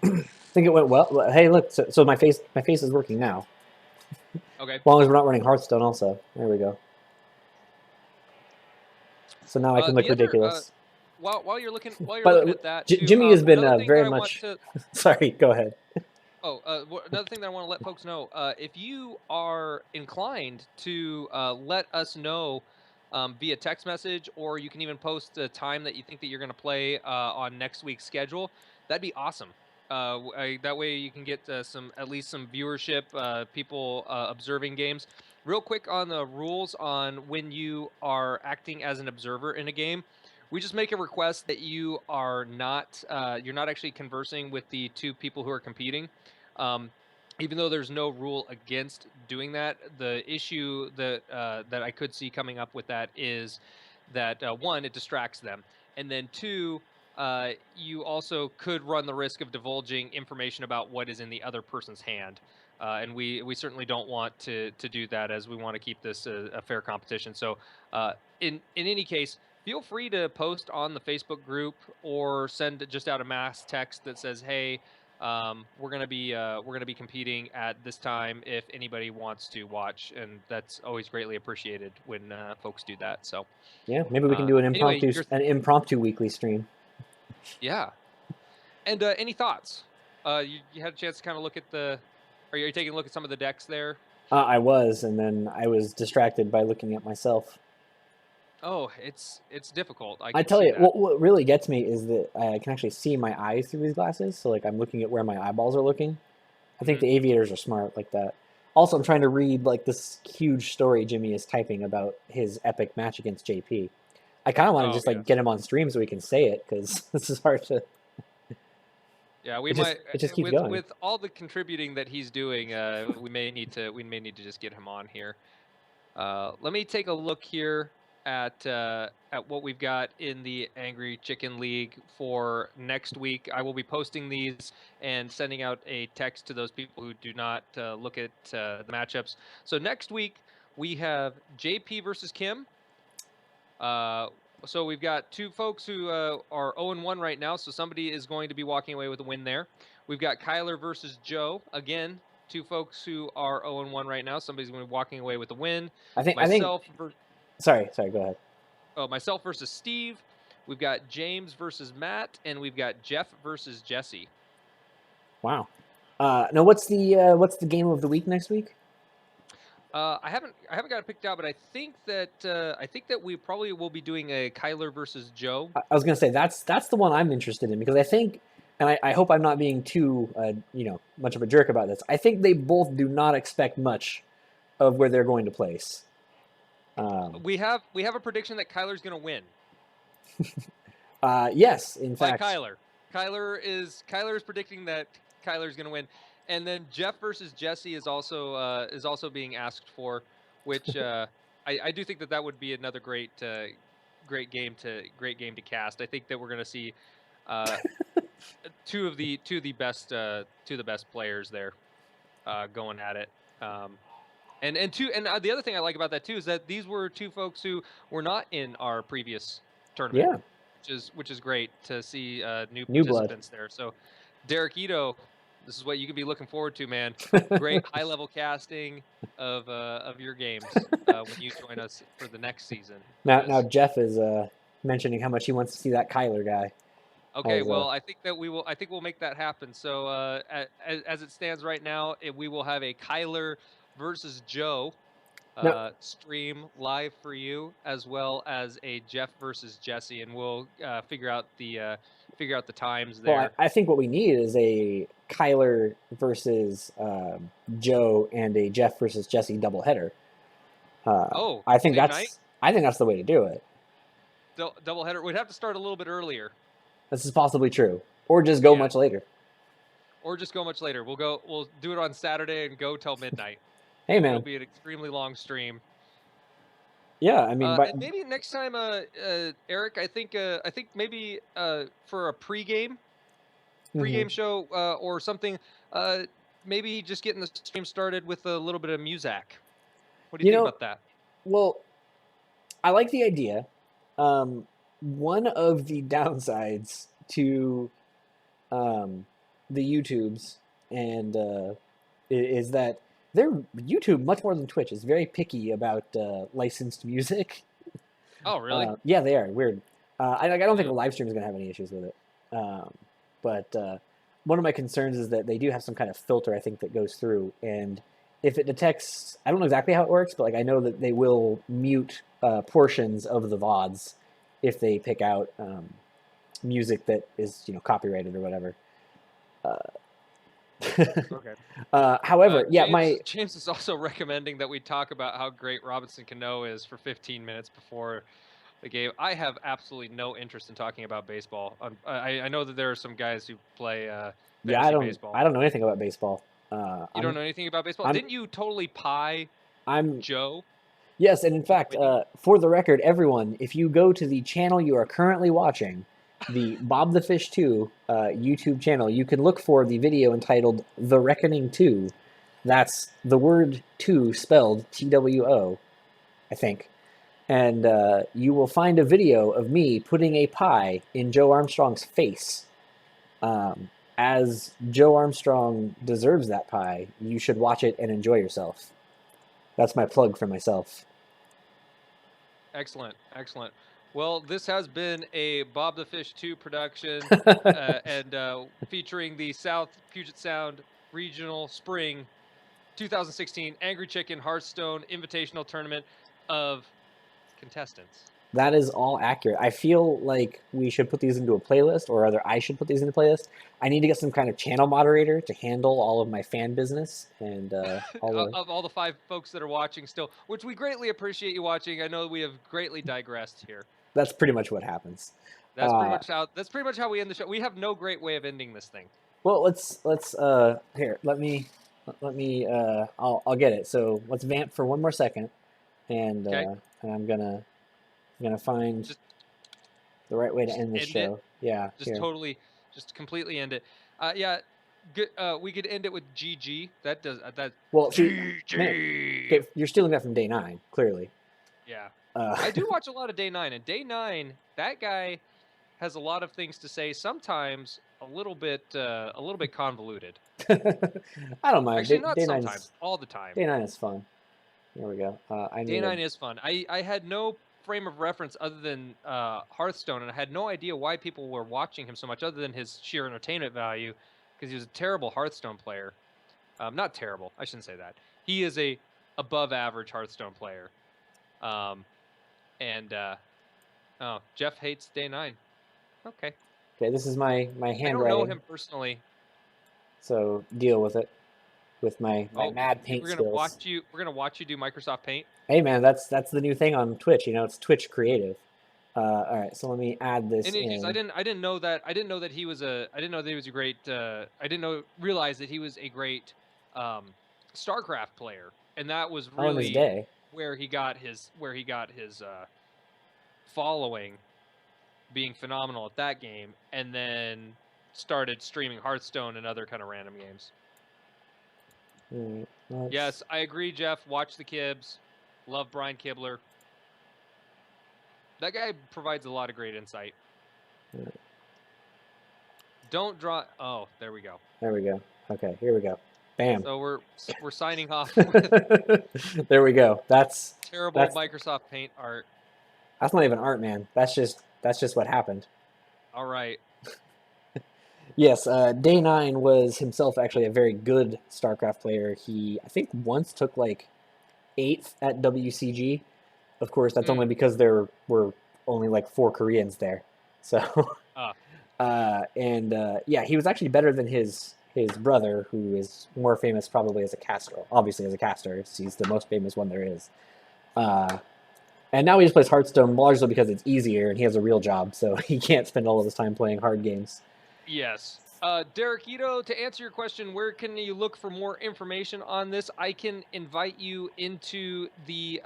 [SPEAKER 2] think it went well. Hey, look, so my face is working now.
[SPEAKER 1] Okay.
[SPEAKER 2] As long as we're not running Hearthstone, also. There we go. So now I can look ridiculous.
[SPEAKER 1] While you're looking at that, too,
[SPEAKER 2] Jimmy has been very much. Sorry, go ahead.
[SPEAKER 1] Oh, another thing that I want to let folks know: if you are inclined to let us know. Via text message, or you can even post a time that you think that you're going to play on next week's schedule. That'd be awesome. That way you can get at least some viewership, people observing games. Real quick on the rules on when you are acting as an observer in a game. We just make a request that you are not you're not actually conversing with the 2 people who are competing. Even though there's no rule against doing that, the issue that I could see coming up with that is that 1, it distracts them, and then 2, you also could run the risk of divulging information about what is in the other person's hand, and we certainly don't want to do that, as we want to keep this a fair competition. So in any case, feel free to post on the Facebook group or send just out a mass text that says, hey, we're gonna be competing at this time if anybody wants to watch, and that's always greatly appreciated when folks do that. So
[SPEAKER 2] yeah, maybe we can do an impromptu weekly stream.
[SPEAKER 1] Yeah, and any thoughts? You had a chance to kind of look at are you taking a look at some of the decks there?
[SPEAKER 2] I was, and then I was distracted by looking at myself.
[SPEAKER 1] Oh, it's difficult.
[SPEAKER 2] I tell you, what really gets me is that I can actually see my eyes through these glasses. So, like, I'm looking at where my eyeballs are looking. I think the aviators are smart like that. Also, I'm trying to read, like, this huge story Jimmy is typing about his epic match against JP. I kind of want to just get him on stream so we can say it, because this is hard to.
[SPEAKER 1] Yeah, it
[SPEAKER 2] just keeps going.
[SPEAKER 1] With all the contributing that he's doing. We may need to just get him on here. Let me take a look here at what we've got in the Angry Chicken League for next week. I will be posting these and sending out a text to those people who do not look at the matchups. So next week we have JP versus Kim. So we've got 2 folks who are 0-1 right now, so somebody is going to be walking away with a win there. We've got Kyler versus Joe. Again, 2 folks who are 0-1 right now. Somebody's going to be walking away with a win.
[SPEAKER 2] Sorry, go ahead.
[SPEAKER 1] Oh, myself versus Steve. We've got James versus Matt, and we've got Jeff versus Jesse.
[SPEAKER 2] Wow. Now, what's the game of the week next week?
[SPEAKER 1] I haven't got it picked out, but I think that we probably will be doing a Kyler versus Joe.
[SPEAKER 2] I was gonna say that's the one I'm interested in, because I think, and I hope I'm not being too much of a jerk about this. I think they both do not expect much of where they're going to place.
[SPEAKER 1] We have a prediction that Kyler's going to win.
[SPEAKER 2] Yes, in fact.
[SPEAKER 1] By Kyler. Kyler is predicting that Kyler's going to win, and then Jeff versus Jesse is also being asked for, which I do think that would be another great game to cast. I think that we're going to see two of the best players there going at it. And the other thing I like about that too is that these were two folks who were not in our previous tournament.
[SPEAKER 2] Yeah.
[SPEAKER 1] Which is great to see new
[SPEAKER 2] blood
[SPEAKER 1] participants there. So, Derek Ito, this is what you could be looking forward to, man. Great high level casting of your games when you join us for the next season.
[SPEAKER 2] Now Jeff is mentioning how much he wants to see that Kyler guy.
[SPEAKER 1] Okay, well, I think we'll make that happen. So, as it stands right now, we will have a Kyler versus Joe stream live for you, as well as a Jeff versus Jesse, and we'll figure out the times there.
[SPEAKER 2] Well, I think what we need is a Kyler versus Joe and a Jeff versus Jesse doubleheader. I think that's the way to do it.
[SPEAKER 1] Doubleheader. We'd have to start a little bit earlier.
[SPEAKER 2] This is possibly true, or just go much later.
[SPEAKER 1] We'll do it on Saturday and go till midnight.
[SPEAKER 2] Hey man,
[SPEAKER 1] it'll be an extremely long stream.
[SPEAKER 2] Yeah, I mean,
[SPEAKER 1] and maybe next time, Eric, I think maybe for a pregame show or something, maybe just getting the stream started with a little bit of music. What do you think about that?
[SPEAKER 2] Well, I like the idea. One of the downsides to the YouTubes and is that YouTube, much more than Twitch, is very picky about licensed music.
[SPEAKER 1] Oh, really?
[SPEAKER 2] Yeah, they are. Weird. I don't think a live stream is going to have any issues with it. But one of my concerns is that they do have some kind of filter, I think, that goes through. And if it detects, I don't know exactly how it works, but I know that they will mute portions of the VODs if they pick out music that is, copyrighted or whatever.
[SPEAKER 1] Okay.
[SPEAKER 2] However,
[SPEAKER 1] James is also recommending that we talk about how great Robinson Cano is for 15 minutes before the game. I have absolutely no interest in talking about baseball. I know that there are some guys who play baseball.
[SPEAKER 2] I don't know anything about baseball.
[SPEAKER 1] You don't know anything about baseball? Didn't you totally pie Joe?
[SPEAKER 2] Yes, and in fact, for the record, everyone, if you go to the channel you are currently watching, the Bob the Fish 2 YouTube channel, you can look for the video entitled The Reckoning 2. That's the word 2 spelled TWO, I think. And you will find a video of me putting a pie in Joe Armstrong's face. As Joe Armstrong deserves that pie, you should watch it and enjoy yourself. That's my plug for myself.
[SPEAKER 1] Excellent, excellent. Well, this has been a Bob the Fish 2 production and featuring the South Puget Sound Regional Spring 2016 Angry Chicken Hearthstone Invitational Tournament of Contestants.
[SPEAKER 2] That is all accurate. I feel like we should put these into a playlist, or rather I should put these into a playlist. I need to get some kind of channel moderator to handle all of my fan business and
[SPEAKER 1] all the 5 folks that are watching still, which we greatly appreciate you watching. I know we have greatly digressed here.
[SPEAKER 2] That's pretty much what happens.
[SPEAKER 1] That's pretty much how we end the show. We have no great way of ending this thing.
[SPEAKER 2] Well, let's here. Let me I'll get it. So let's vamp for one more second, and I'm gonna find the right way to end this show. Yeah,
[SPEAKER 1] just completely end it. Yeah, good. We could end it with GG. That does that.
[SPEAKER 2] Well,
[SPEAKER 1] GG.
[SPEAKER 2] Man, okay, you're stealing that from Day 9, clearly.
[SPEAKER 1] Yeah. I do watch a lot of Day 9, and Day 9, that guy has a lot of things to say. Sometimes a little bit convoluted.
[SPEAKER 2] I don't mind.
[SPEAKER 1] Actually, not sometimes. All the time.
[SPEAKER 2] Day 9 is fun. There we go.
[SPEAKER 1] Day 9 is fun. I had no frame of reference other than Hearthstone, and I had no idea why people were watching him so much, other than his sheer entertainment value, because he was a terrible Hearthstone player. Not terrible. I shouldn't say that. He is a above average Hearthstone player. Jeff hates Day 9. Okay.
[SPEAKER 2] Okay, this is my handwriting.
[SPEAKER 1] I don't know him personally.
[SPEAKER 2] So deal with it. with my mad paint
[SPEAKER 1] We're gonna
[SPEAKER 2] skills.
[SPEAKER 1] watch you. We're gonna watch you do Microsoft Paint.
[SPEAKER 2] Hey man, that's the new thing on Twitch. You know, it's Twitch Creative. All right, so let me add this
[SPEAKER 1] And
[SPEAKER 2] in.
[SPEAKER 1] I didn't know that. I didn't know that he was a. I didn't know that he was a great. I didn't realize that he was a great StarCraft player, and that was
[SPEAKER 2] Oh, in his
[SPEAKER 1] really
[SPEAKER 2] day.
[SPEAKER 1] where he got his following, being phenomenal at that game, and then started streaming Hearthstone and other kind of random games.
[SPEAKER 2] All right,
[SPEAKER 1] Yes, I agree, Jeff. Watch the Kibs. Love Brian Kibler. That guy provides a lot of great insight.
[SPEAKER 2] Yeah.
[SPEAKER 1] Don't draw. Oh, there we go.
[SPEAKER 2] There we go. Okay, here we go. Bam.
[SPEAKER 1] So we're signing off with
[SPEAKER 2] There we go. That's
[SPEAKER 1] Microsoft Paint art.
[SPEAKER 2] That's not even art, man. That's just what happened.
[SPEAKER 1] All right.
[SPEAKER 2] Yes, Day 9 was himself actually a very good StarCraft player. He, I think, once took like 8th at WCG. Of course, that's only because there were only like 4 Koreans there. So, yeah, he was actually better than his brother, who is more famous probably as a caster. Obviously, as a caster, he's the most famous one there is. And now he just plays Hearthstone largely because it's easier and he has a real job, so he can't spend all of his time playing hard games.
[SPEAKER 1] Yes. Derek Ito, to answer your question, where can you look for more information on this? I can invite you into the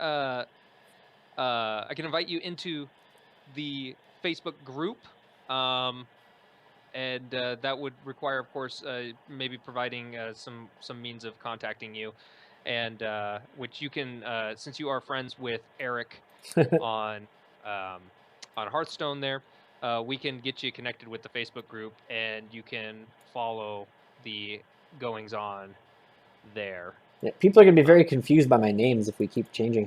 [SPEAKER 1] Facebook group, and that would require, of course, maybe providing some means of contacting you, and which you can, since you are friends with Eric on Hearthstone there. We can get you connected with the Facebook group, and you can follow the goings on there.
[SPEAKER 2] Yeah, people are going to be very confused by my names if we keep changing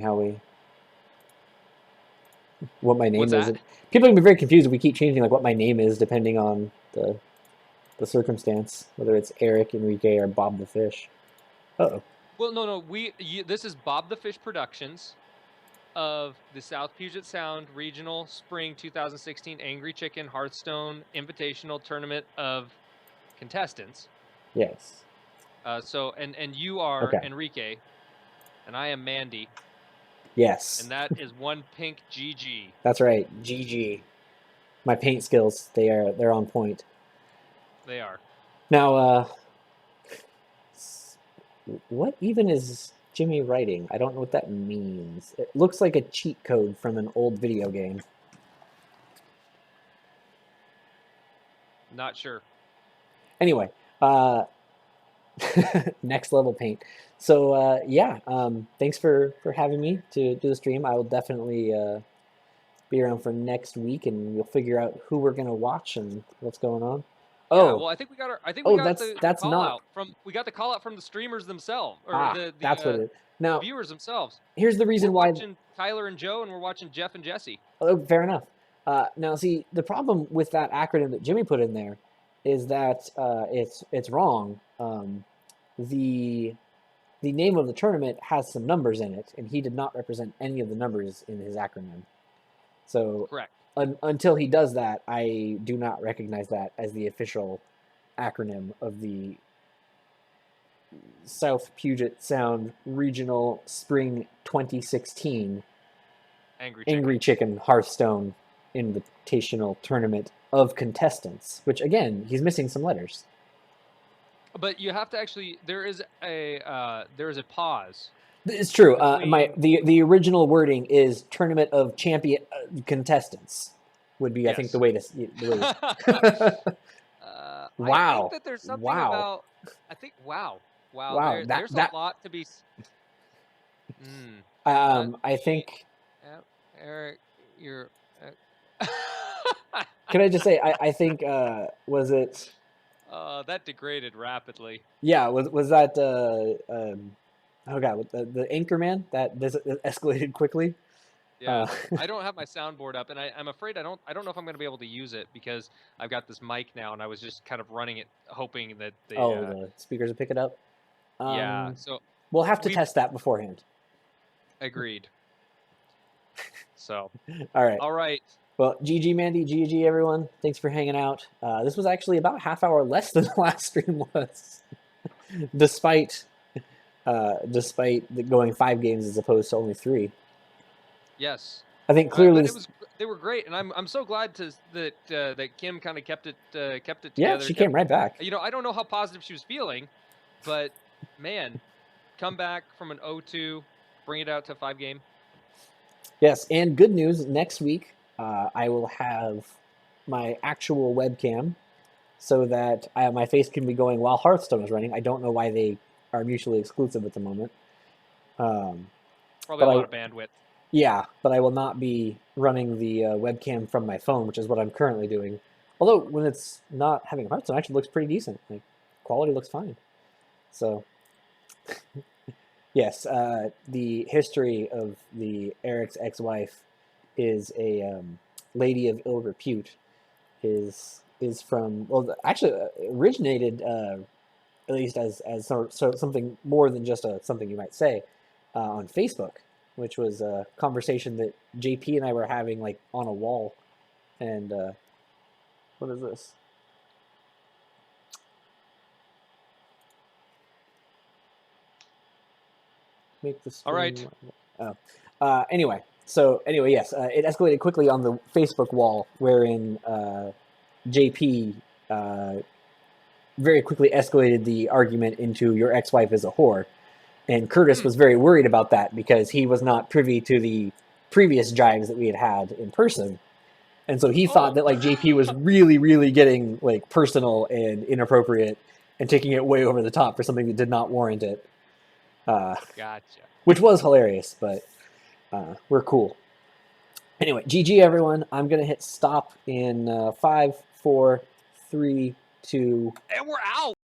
[SPEAKER 2] what my name is. People are going to be very confused if we keep changing like what my name is depending on the circumstance, whether it's Eric, Enrique, or Bob the Fish. Uh-oh.
[SPEAKER 1] Well, no, this is Bob the Fish Productions of the South Puget Sound Regional Spring 2016 Angry Chicken Hearthstone Invitational Tournament of Contestants.
[SPEAKER 2] Yes.
[SPEAKER 1] So and you are Enrique, and I am Mandy.
[SPEAKER 2] Yes.
[SPEAKER 1] And that is one pink GG.
[SPEAKER 2] That's right, GG. My paint skills, they're on point.
[SPEAKER 1] They are.
[SPEAKER 2] Now, what even is Jimmy writing? I don't know what that means. It looks like a cheat code from an old video game.
[SPEAKER 1] Not sure.
[SPEAKER 2] Anyway, next level paint. So yeah, thanks for having me to do the stream. I will definitely be around for next week, and we'll figure out who we're gonna watch and what's going on.
[SPEAKER 1] Yeah, well, I think we got
[SPEAKER 2] that's
[SPEAKER 1] call
[SPEAKER 2] not
[SPEAKER 1] out from the call out from the streamers themselves, or
[SPEAKER 2] that's what it is. Now,
[SPEAKER 1] viewers themselves.
[SPEAKER 2] Here's the reason why.
[SPEAKER 1] We're watching Tyler and Joe, and we're watching Jeff and Jesse.
[SPEAKER 2] Oh, fair enough. Now, see, the problem with that acronym that Jimmy put in there is that it's wrong. The name of the tournament has some numbers in it, and he did not represent any of the numbers in his acronym. So
[SPEAKER 1] correct.
[SPEAKER 2] Until he does that, I do not recognize that as the official acronym of the South Puget Sound Regional Spring 2016 Angry Chicken Hearthstone Invitational Tournament of Contestants, which again, he's missing some letters.
[SPEAKER 1] But you have to actually, there is a pause.
[SPEAKER 2] It's true. The original wording is Tournament of Champion Contestants would be, yes. I think, the way to. Wow.
[SPEAKER 1] I think that there's something about. I think wow. There's a lot to be.
[SPEAKER 2] I think.
[SPEAKER 1] Eric, you're.
[SPEAKER 2] Can I just say I think was it?
[SPEAKER 1] That degraded rapidly.
[SPEAKER 2] Yeah. Was that? Oh god, the Anchorman that escalated quickly.
[SPEAKER 1] Yeah, I don't have my soundboard up, and I'm afraid I don't know if I'm going to be able to use it because I've got this mic now, and I was just kind of running it, hoping that
[SPEAKER 2] the speakers will pick it up.
[SPEAKER 1] Yeah, so
[SPEAKER 2] we'll have to test that beforehand.
[SPEAKER 1] Agreed. So.
[SPEAKER 2] All right. Well, GG Mandy, GG everyone. Thanks for hanging out. This was actually about a half hour less than the last stream was, despite despite going 5 games as opposed to only 3.
[SPEAKER 1] Yes.
[SPEAKER 2] I think clearly
[SPEAKER 1] they were great, and I'm so glad that Kim kind of kept it together.
[SPEAKER 2] Yeah, she came right back.
[SPEAKER 1] You know, I don't know how positive she was feeling, but man, come back from an 0-2, bring it out to a 5 game.
[SPEAKER 2] Yes, and good news, next week I will have my actual webcam so that my face can be going while Hearthstone is running. I don't know why they are mutually exclusive at the moment.
[SPEAKER 1] Probably a lot of bandwidth.
[SPEAKER 2] Yeah, but I will not be running the webcam from my phone, which is what I'm currently doing. Although when it's not having Hearthstone, it actually looks pretty decent. Like quality looks fine. So yes, the history of Eric's ex-wife is a lady of ill repute. Is from, well, actually originated at least as something more than just something you might say on Facebook, which was a conversation that JP and I were having like on a wall. And what is this? Make this.
[SPEAKER 1] All right.
[SPEAKER 2] Oh. Anyway, yes, it escalated quickly on the Facebook wall, wherein JP very quickly escalated the argument into your ex-wife is a whore. And Curtis was very worried about that because he was not privy to the previous jives that we had in person. And so he thought that like JP was really, really getting like personal and inappropriate and taking it way over the top for something that did not warrant it.
[SPEAKER 1] Gotcha.
[SPEAKER 2] Which was hilarious, but we're cool. Anyway, GG everyone. I'm going to hit stop in 5, 4, 3, 2.
[SPEAKER 1] And we're out.